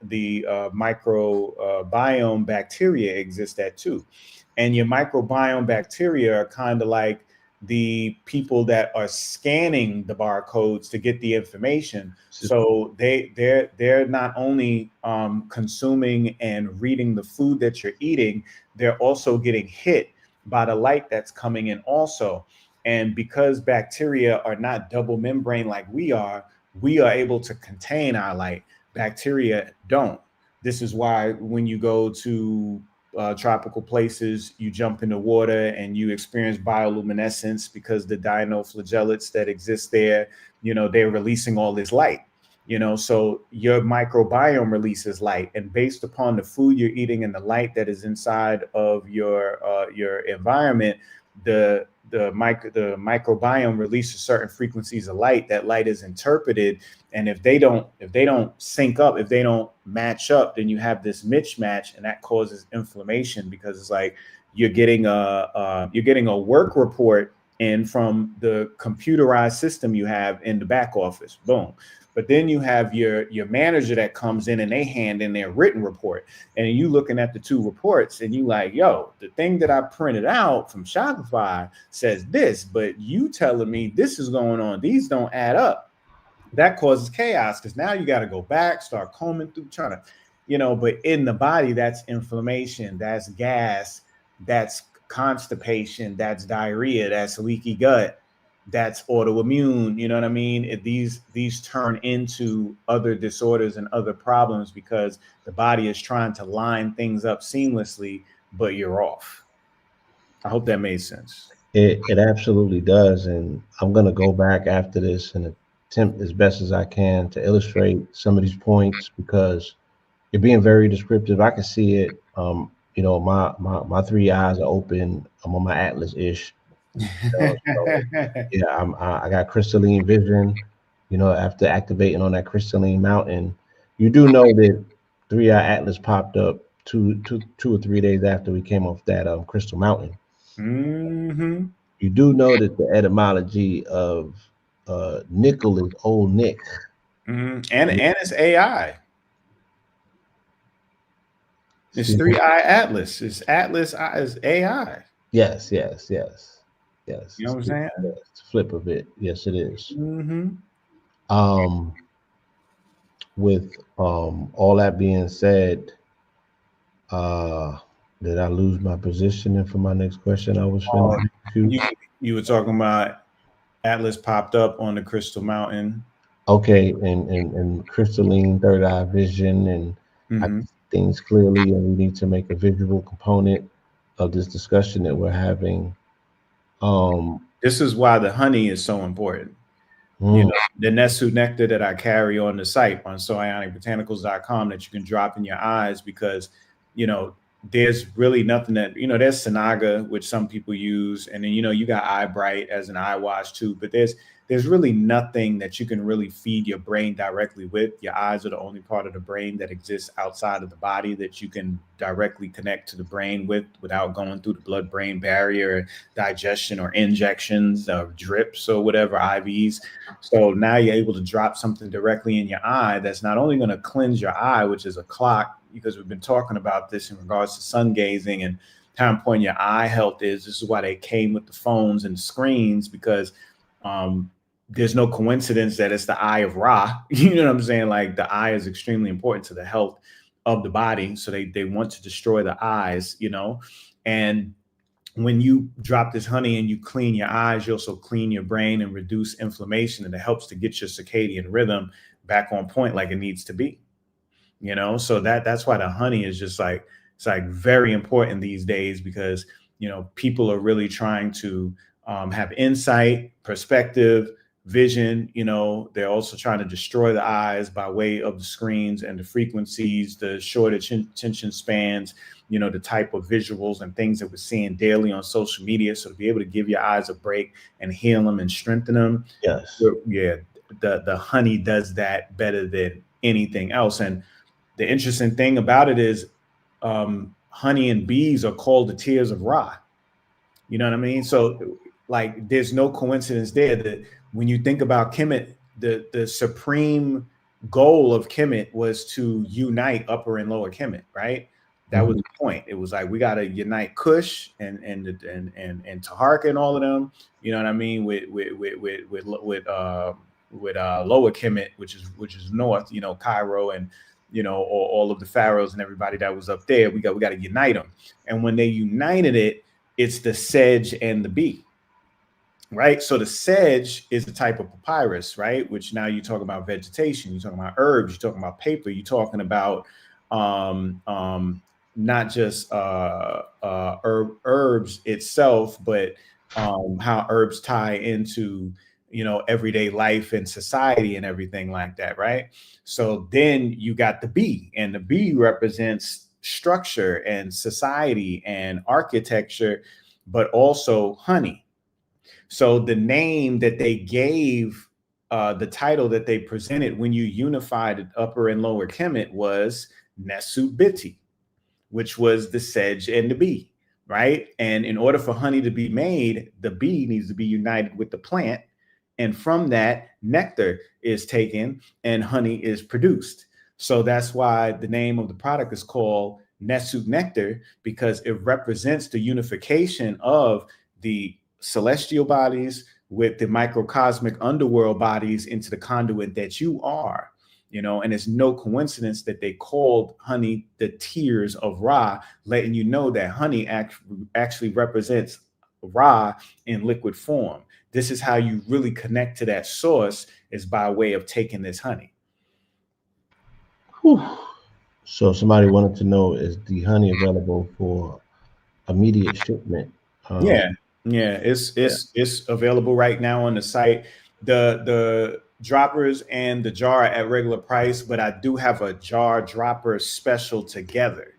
microbiome bacteria exist at too. And your microbiome bacteria are kind of like the people that are scanning the barcodes to get the information. So they're not only consuming and reading the food that you're eating, they're also getting hit by the light that's coming in also. And because bacteria are not double membrane like we are able to contain our light. Bacteria don't. This is why when you go to tropical places, you jump in the water and you experience bioluminescence because the dinoflagellates that exist there, they're releasing all this light. So your microbiome releases light, and based upon the food you're eating and the light that is inside of your environment, the microbiome releases certain frequencies of light. That light is interpreted, and if they don't sync up, if they don't match up, then you have this mismatch, and that causes inflammation, because it's like you're getting a work report in from the computerized system you have in the back office. Boom. But then you have your manager that comes in and they hand in their written report, and you looking at the two reports and you like, yo, the thing that I printed out from Shopify says this, but you telling me this is going on. These don't add up. That causes chaos, because now you got to go back, start combing through, trying to, but in the body, that's inflammation, that's gas, that's constipation, that's diarrhea, that's leaky gut, that's autoimmune. You know what I mean? These turn into other disorders and other problems because the body is trying to line things up seamlessly, but you're off. I hope that made sense. It absolutely does. And I'm going to go back after this and attempt as best as I can to illustrate some of these points, because you're being very descriptive. I can see it. My three eyes are open. I'm on my Atlas-ish. So, yeah, I got crystalline vision. After activating on that crystalline mountain, you do know that 3-eye Atlas popped up two or 3 days after we came off that crystal mountain. Mm-hmm. You do know that the etymology of nickel is old Nick. Mm-hmm. And it's AI. It's 3-eye Atlas. It's Atlas is AI. Yes. You know what I'm saying? It's a flip of it. Yes, it is. Mm-hmm. With all that being said, did I lose my positioning for my next question? I was you were talking about Atlas popped up on the crystal mountain. Okay, and crystalline third eye vision, and I can see things clearly, and we need to make a visual component of this discussion that we're having. This is why the honey is so important. The Nesu nectar that I carry on the site on soionicbotanicals.com that you can drop in your eyes, because there's really nothing that there's Sanaga, which some people use, and then you got Eye Bright as an eye wash too, but there's really nothing that you can really feed your brain directly with. Your eyes are the only part of the brain that exists outside of the body that you can directly connect to the brain with without going through the blood-brain barrier, digestion, or injections, or drips, or whatever, IVs. So now you're able to drop something directly in your eye that's not only going to cleanse your eye, which is a clock, because we've been talking about this in regards to sun gazing and how important your eye health is. This is why they came with the phones and the screens, because there's no coincidence that it's the eye of Ra. You know what I'm saying? Like, the eye is extremely important to the health of the body. So they want to destroy the eyes, and when you drop this honey and you clean your eyes, you also clean your brain and reduce inflammation, and it helps to get your circadian rhythm back on point like it needs to be. So that's why the honey is just like, it's like very important these days, because people are really trying to have insight, perspective, vision. They're also trying to destroy the eyes by way of the screens and the frequencies, the short attention spans, the type of visuals and things that we're seeing daily on social media. So to be able to give your eyes a break and heal them and strengthen them, the honey does that better than anything else. And the interesting thing about it is honey and bees are called the tears of Ra. You know what I mean? So like, there's no coincidence there that when you think about Kemet, the supreme goal of Kemet was to unite upper and lower Kemet, right? That was the point. It was like we got to unite Kush and Taharka and all of them. You know what I mean? With Lower Kemet, which is north. You know, Cairo and all of the pharaohs and everybody that was up there. We got to unite them. And when they united it, it's the sedge and the bee. Right. So the sedge is the type of papyrus, right? Which now you talk about vegetation, you're talking about herbs, you're talking about paper, you're talking about not just herbs itself, but how herbs tie into everyday life and society and everything like that, right? So then you got the bee, and the bee represents structure and society and architecture, but also honey. So the name that they gave, the title that they presented when you unified Upper and Lower Kemet was Nesut Biti, which was the sedge and the bee, right? And in order for honey to be made, the bee needs to be united with the plant. And from that, nectar is taken and honey is produced. So that's why the name of the product is called Nesut Nectar, because it represents the unification of the celestial bodies with the microcosmic underworld bodies into the conduit that you are, and it's no coincidence that they called honey the tears of Ra, letting you know that honey actually represents Ra in liquid form. This is how you really connect to that source, is by way of taking this honey. Whew. So somebody wanted to know, is the honey available for immediate shipment? Yeah, it's available right now on the site. The droppers and the jar are at regular price, but I do have a jar dropper special together.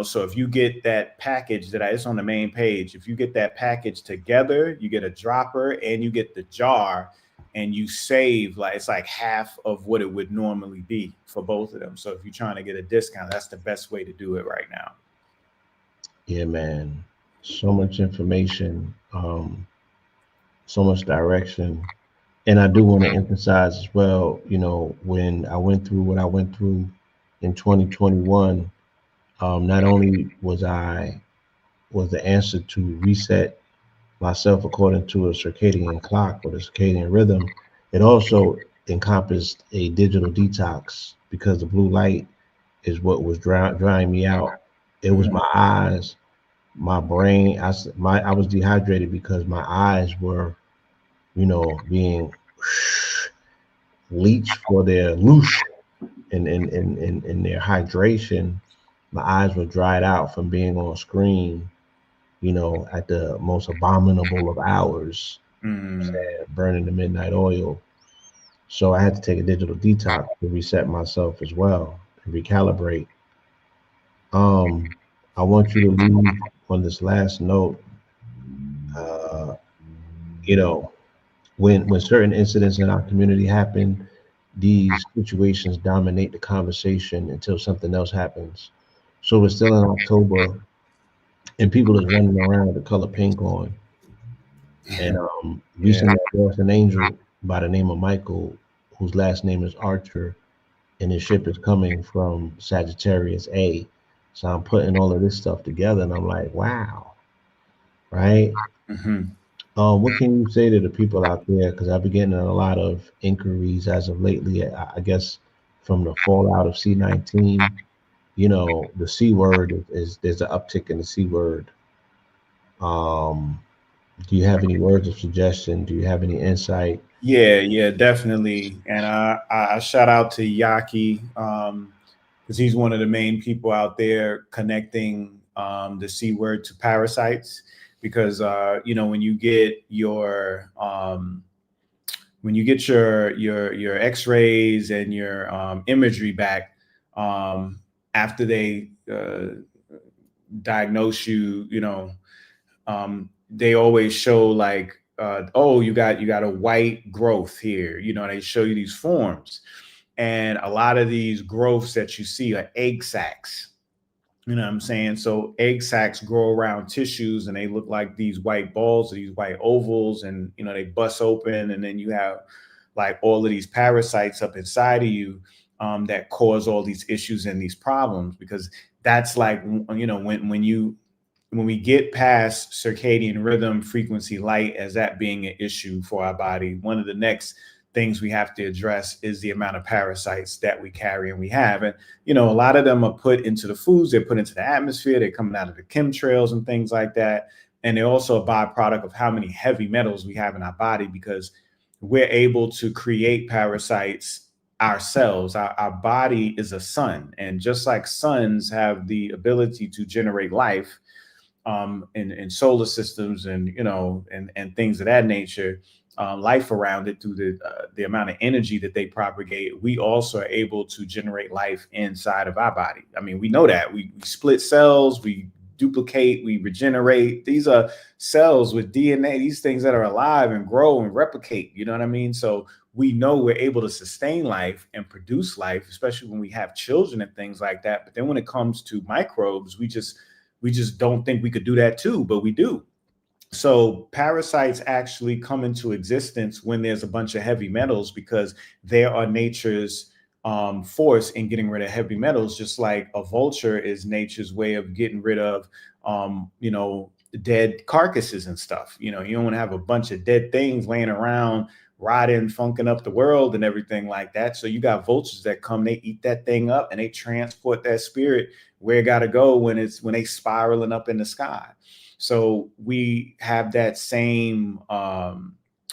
So if you get that package it's on the main page, if you get that package together, you get a dropper and you get the jar, and you save it's like half of what it would normally be for both of them. So if you're trying to get a discount, that's the best way to do it right now. Yeah, man. So much information, so much direction. And I do want to emphasize as well, when I went through what I went through in 2021, not only was the answer to reset myself according to a circadian clock or the circadian rhythm, it also encompassed a digital detox, because the blue light is what was drying me out. It was my eyes, my brain. I was dehydrated because my eyes were, being leached for their loosh and their hydration. My eyes were dried out from being on screen, at the most abominable of hours, burning the midnight oil. So I had to take a digital detox to reset myself as well and recalibrate. I want you to leave on this last note. You know, when certain incidents in our community happen, these situations dominate the conversation until something else happens. So we're still in October, and people is running around with the color pink on. And recently I lost an angel by the name of Michael, whose last name is Archer, and his ship is coming from Sagittarius A. So I'm putting all of this stuff together, and I'm like, wow, right? What can you say to the people out there? Because I've been getting a lot of inquiries as of lately. I guess from the fallout of C-19, the C word is there's an uptick in the C word. Do you have any words of suggestion? Do you have any insight? Yeah, definitely. And I shout out to Yaki, because he's one of the main people out there connecting the C word to parasites. Because when you get your X-rays and your imagery back after they diagnose you, they always show like, you got a white growth here. They show you these forms, and a lot of these growths that you see are egg sacs. You know what I'm saying? So egg sacs grow around tissues, and they look like these white balls or these white ovals, and they bust open, and then you have like all of these parasites up inside of you that cause all these issues and these problems, because that's like, you know, when we get past circadian rhythm, frequency, light as that being an issue for our body, one of the next things we have to address is the amount of parasites that we carry and we have. And, you know, a lot of them are put into the foods, they're put into the atmosphere, they're coming out of the chemtrails and things like that. And they're also a byproduct of how many heavy metals we have in our body, because we're able to create parasites ourselves. Our body is a sun. And just like suns have the ability to generate life, in solar systems and, you know, and things of that nature, life around it through the amount of energy that they propagate, we also are able to generate life inside of our body. I mean, we know that we split cells, we duplicate, we regenerate. These are cells with DNA, these things that are alive and grow and replicate, you know what I mean? So we know we're able to sustain life and produce life, especially when we have children and things like that. But then when it comes to microbes, we just don't think we could do that too, but we do. So parasites actually come into existence when there's a bunch of heavy metals, because they are nature's force in getting rid of heavy metals, just like a vulture is nature's way of getting rid of, you know, dead carcasses and stuff. You know, you don't want to have a bunch of dead things laying around, rotting, funking up the world and everything like that. So you got vultures that come, they eat that thing up and they transport that spirit where it got to go when they spiraling up in the sky. So we have that same,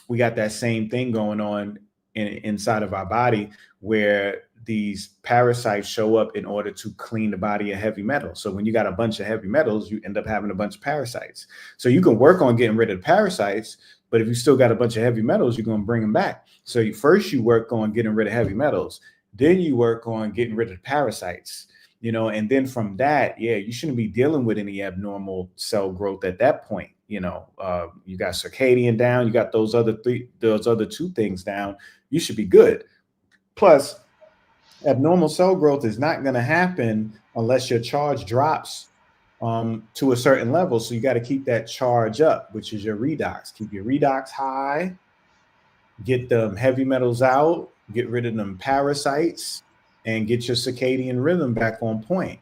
we got that same thing going on inside of our body, where these parasites show up in order to clean the body of heavy metals. So when you got a bunch of heavy metals, you end up having a bunch of parasites. So you can work on getting rid of the parasites, but if you still got a bunch of heavy metals, you're going to bring them back. So first you work on getting rid of heavy metals, then you work on getting rid of the parasites. You know, and then from that, yeah, you shouldn't be dealing with any abnormal cell growth at that point. You know, you got circadian down, you got those other two things down, you should be good. Plus, abnormal cell growth is not going to happen unless your charge drops to a certain level. So you got to keep that charge up, which is your redox. Keep your redox high, get them heavy metals out, get rid of them parasites, and get your circadian rhythm back on point.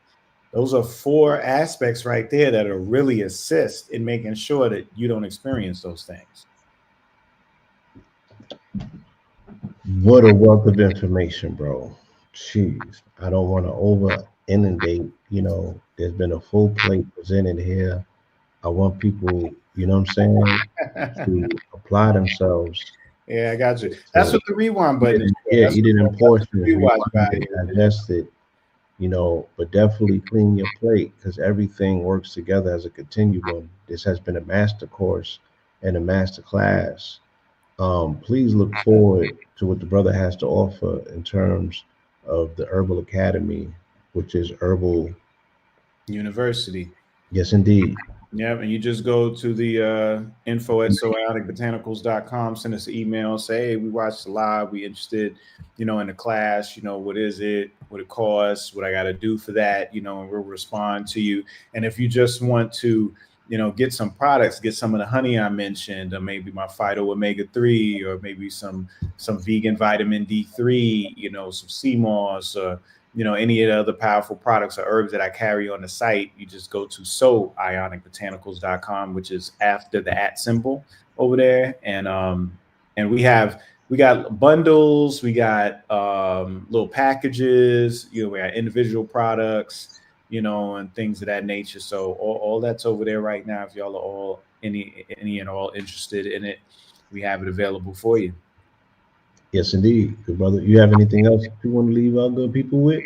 Those are 4 aspects right there that are really assist in making sure that you don't experience those things. What a wealth of information, bro. Jeez, I don't want to over inundate. You know, there's been a full plate presented here. I want people, you know what I'm saying, to apply themselves. Yeah, I got you. That's what the rewind button is. Yeah, eat it in portions, rewind it, digest it, you know, but definitely clean your plate, because everything works together as a continuum. This has been a master course and a master class. Please look forward to what the brother has to offer in terms of the Herbal Academy, which is Herbal University. Yes, indeed. Yeah, and you just go to the info@sobioticbotanicals.com, send us an email, say, hey, we watched the live, we interested, you know, in the class, you know, what is it, what it costs, what I got to do for that, you know, and we'll respond to you. And if you just want to, you know, get some products, get some of the honey I mentioned, or maybe my Phyto Omega-3, or maybe some vegan vitamin D3, you know, some sea moss, or you know, any of the other powerful products or herbs that I carry on the site, you just go to sobioticbotanicals.com, which is after the @ symbol over there. And we got bundles, we got little packages, you know, we got individual products, you know, and things of that nature. So all that's over there right now. If y'all are all any and all interested in it, we have it available for you. Yes, indeed. Good brother. You have anything else you want to leave our good people with?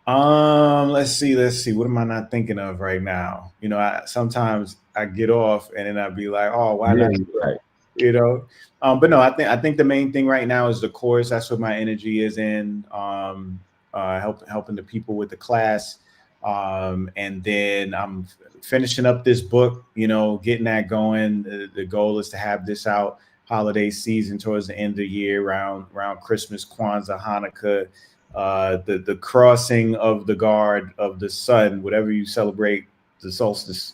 Let's see. What am I not thinking of right now? You know, sometimes I get off and then I'd be like, oh, why not? Right. You know, but no, I think the main thing right now is the course. That's what my energy is in, helping the people with the class. And then I'm finishing up this book, you know, getting that going. The goal is to have this out holiday season towards the end of the year, around Christmas, Kwanzaa, Hanukkah, the crossing of the guard of the sun, whatever you celebrate the solstice.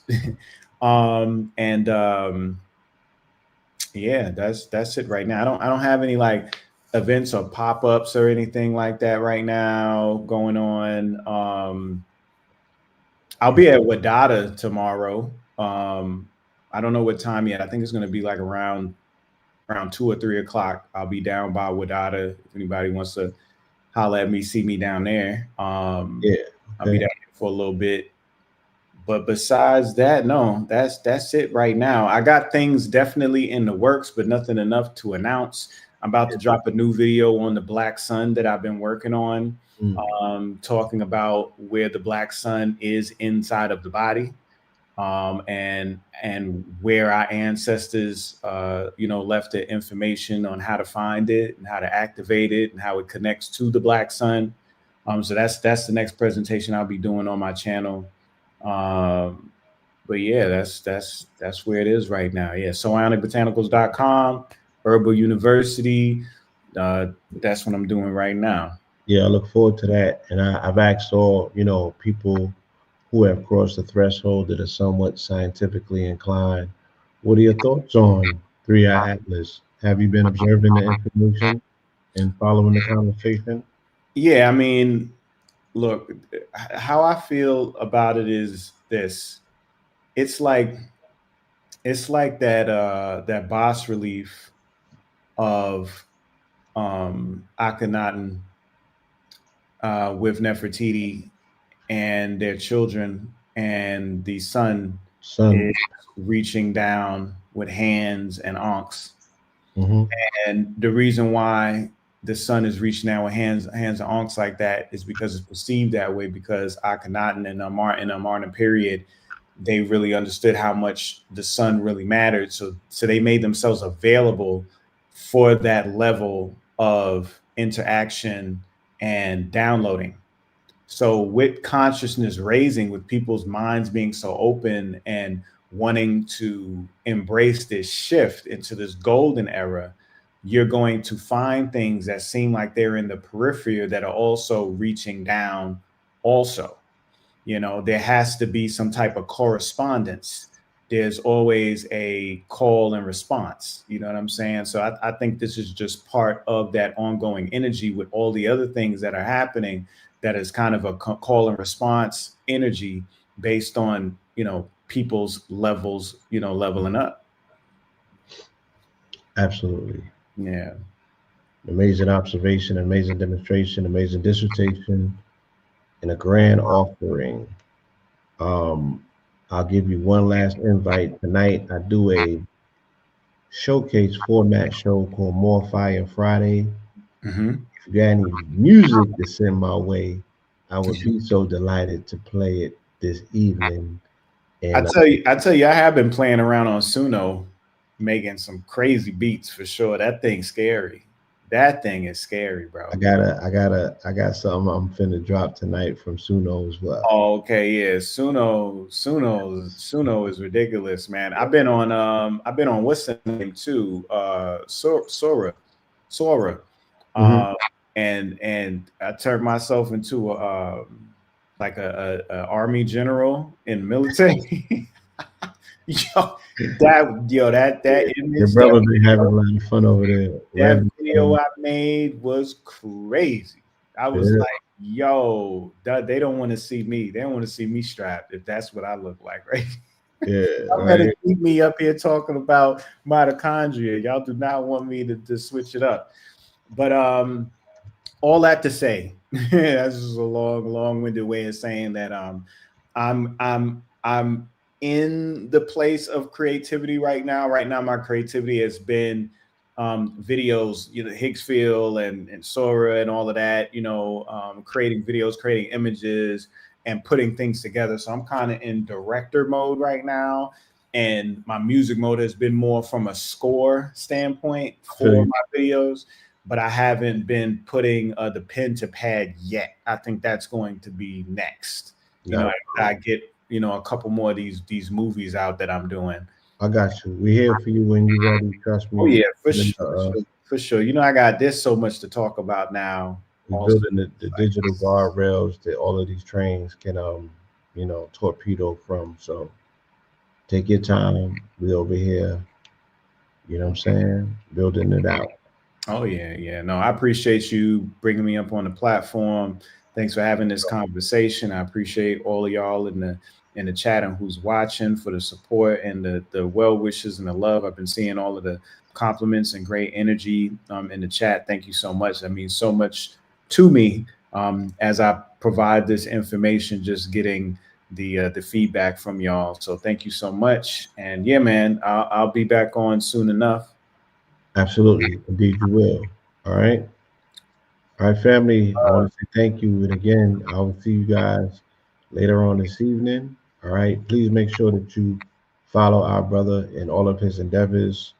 Yeah, that's it right now. I don't have any like events or pop-ups or anything like that right now going on. I'll be at Wadata tomorrow. I don't know what time yet. I think it's going to be like around 2 or 3 o'clock. I'll be down by Wadata. If anybody wants to holler at me, see me down there. Yeah, I'll be down there for a little bit. But besides that, no, that's it right now. I got things definitely in the works, but nothing enough to announce. I'm about to drop a new video on the black sun that I've been working on, talking about where the black sun is inside of the body, and where our ancestors, left the information on how to find it and how to activate it and how it connects to the black sun. So that's the next presentation I'll be doing on my channel. But yeah, that's where it is right now. Yeah, psionicbotanicals.com, Herbal University. That's what I'm doing right now. Yeah, I look forward to that. And I've asked all, people who have crossed the threshold that are somewhat scientifically inclined, what are your thoughts on 3-Eye Atlas? Have you been observing the information and following the conversation? Yeah, I mean, look, how I feel about it is this. It's like that bas relief of Akhenaten with Nefertiti and their children, and the sun is reaching down with hands and ankhs. And the reason why the sun is reaching down with hands and ankhs like that is because it's perceived that way, because Akhenaten and in the Amarna period, they really understood how much the sun really mattered. So they made themselves available for that level of interaction and downloading. So with consciousness raising, with people's minds being so open and wanting to embrace this shift into this golden era, you're going to find things that seem like they're in the periphery that are also reaching down also. There has to be some type of correspondence. There's always a call and response. You know what I'm saying? So I think this is just part of that ongoing energy with all the other things that are happening, that is kind of a call and response energy based on, people's levels, leveling up. Absolutely. Yeah. Amazing observation, amazing demonstration, amazing dissertation, and a grand offering. I'll give you one last invite. Tonight, I do a showcase format show called More Fire Friday. If you got any music to send my way, I would be so delighted to play it this evening. And I tell you, I have been playing around on Suno, making some crazy beats for sure. That thing's scary. That thing is scary, bro. I got something I'm finna drop tonight from Suno as well. Oh, okay, yeah. Suno is ridiculous, man. I've been on what's the name too? Sora. And I turned myself into a army general in military. that image. Your brother been having a lot of fun over there. That video I made was crazy. I was like, yo, they don't want to see me. They don't want to see me strapped if that's what I look like, right? Yeah. Y'all better keep me up here talking about mitochondria. Y'all do not want me to switch it up. But all that to say, that's just a long-winded way of saying that I'm in the place of creativity right now. Right now, my creativity has been videos, Higgsfield and Sora and all of that, creating videos, creating images, and putting things together. So I'm kind of in director mode right now. And my music mode has been more from a score standpoint for my videos, but I haven't been putting the pen to pad yet. I think that's going to be next. I get, a couple more of these movies out that I'm doing. I got you. We're here for you when you're ready. Trust me. Oh yeah, for sure. I got there's so much to talk about now. We're building the digital guardrails that all of these trains can torpedo from. So take your time. We over here, building it out. Oh yeah. No, I appreciate you bringing me up on the platform. Thanks for having this conversation. I appreciate all of y'all in the chat and who's watching, for the support and the well wishes and the love. I've been seeing all of the compliments and great energy in the chat. Thank you so much. That means so much to me as I provide this information, just getting the feedback from y'all. So thank you so much. And yeah, man, I'll be back on soon enough. Absolutely. Indeed you will. All right. All right, family. I want to say thank you. And again, I will see you guys later on this evening. All right. Please make sure that you follow our brother in all of his endeavors,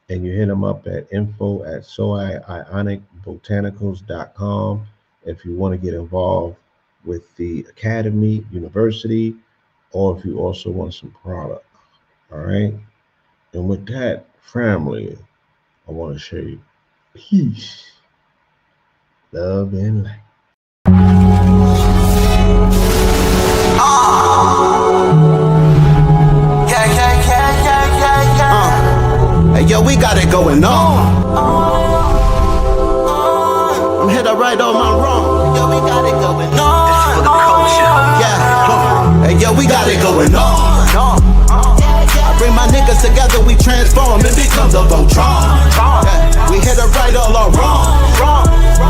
and you hit him up at info@soionicbotanicals.com if you want to get involved with the academy, university, or if you also want some product. All right. And with that, family, I want to show you peace, love, and light. Hey, yo, we got it going on. I'm here to right all my wrong. Yo, we got it going on. This is for the culture. Yeah. Hey, yo, we got it going on. I bring my niggas together, we transform and become the Voltron. Yeah. We here to right all our wrong.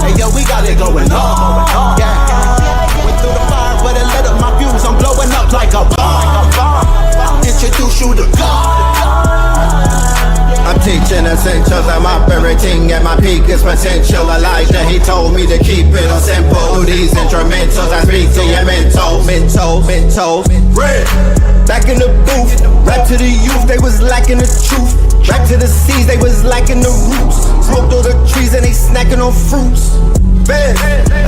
Hey, yo, we got it going on. Yeah. Went through the fire, but it lit up my views. I'm blowing up like a bomb. Introduce you to God. I'm teaching essentials, I'm operating at my peak, it's potential. Elijah, he told me to keep it on simple. Through these instrumentals, I speak to your mental. Red, back in the booth, rap to the youth, they was lacking the truth. Rap to the seas, they was lacking the roots. Smoked all the trees and they snacking on fruits. Bed,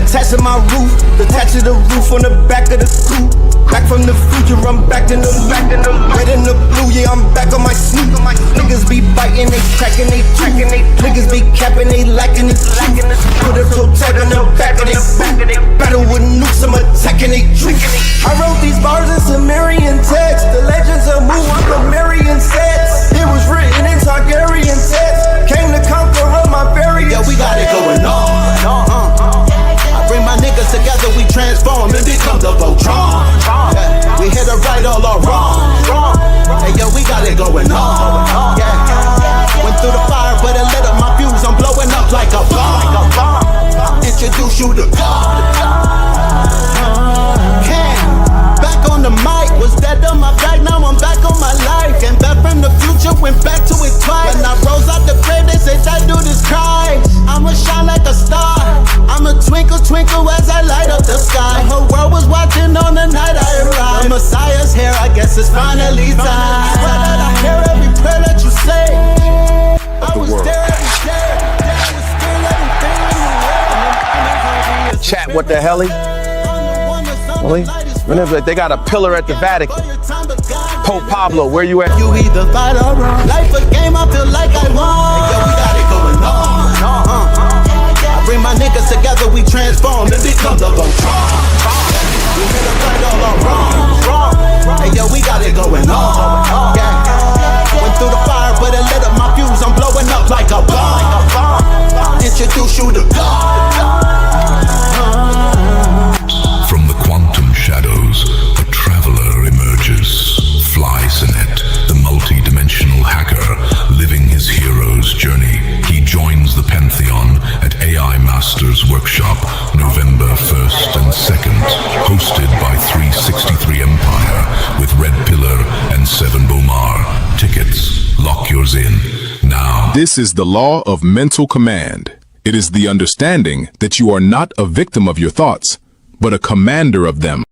attached to my roof, detached to the roof on the back of the coupe. Back from the future, I'm back in the red and the blue, yeah, I'm back on my snoop. Niggas be biting, they cracking, they tracking, they niggas be capping, they lacking it. Put a toe tag on the back of they boot. Battle with nukes, I'm attacking they troops. I wrote these bars in Sumerian text. The legends of Mu, I'm Sumerian sets. It was written in Targaryen text. Came to conquer all my variants. Yeah, we got it going on. I bring my niggas together, we transform and become the Voltron. Yeah. We here to right all our wrong. Hey, yo, we got it going on. Yeah. Went through the fire, but it lit up my fuse. I'm blowing up like a bomb. Introduce you to God. Back on the mic, was dead on my back, now I'm back on my life. Came back from the future, went back to it twice. When I rose out the grave, they said that dude is Christ. I'ma shine like a star, I'ma twinkle, twinkle as I light up the sky. The whole world was watching on the night I arrived. The Messiah's here, I guess it's finally time. I swear that I hear every prayer that you say. I was there every day, I was still everything. Chat, what the hell? Really? They got a pillar at the Vatican. Pope Pablo, where you at? You either fight or run. Life a game, I feel like I won. Hey, yo, we got it going on. I bring my niggas together, we transform and become the Voltron. We hit a fight all our wrong. Hey, yo, we got it going on. Yeah. Went through the fire, but it lit up my fuse. I'm blowing up like a bomb. Introduce you to God. From the quantum shadows, a traveler emerges. Fly Sinet, the multi-dimensional hacker, living his hero's journey. He joins the Pantheon at AI Masters Workshop, November 1st and 2nd. Hosted by 363 Empire with Red Pillar and 7 Bomar. Tickets, lock yours in now. This is the law of mental command. It is the understanding that you are not a victim of your thoughts, but a commander of them.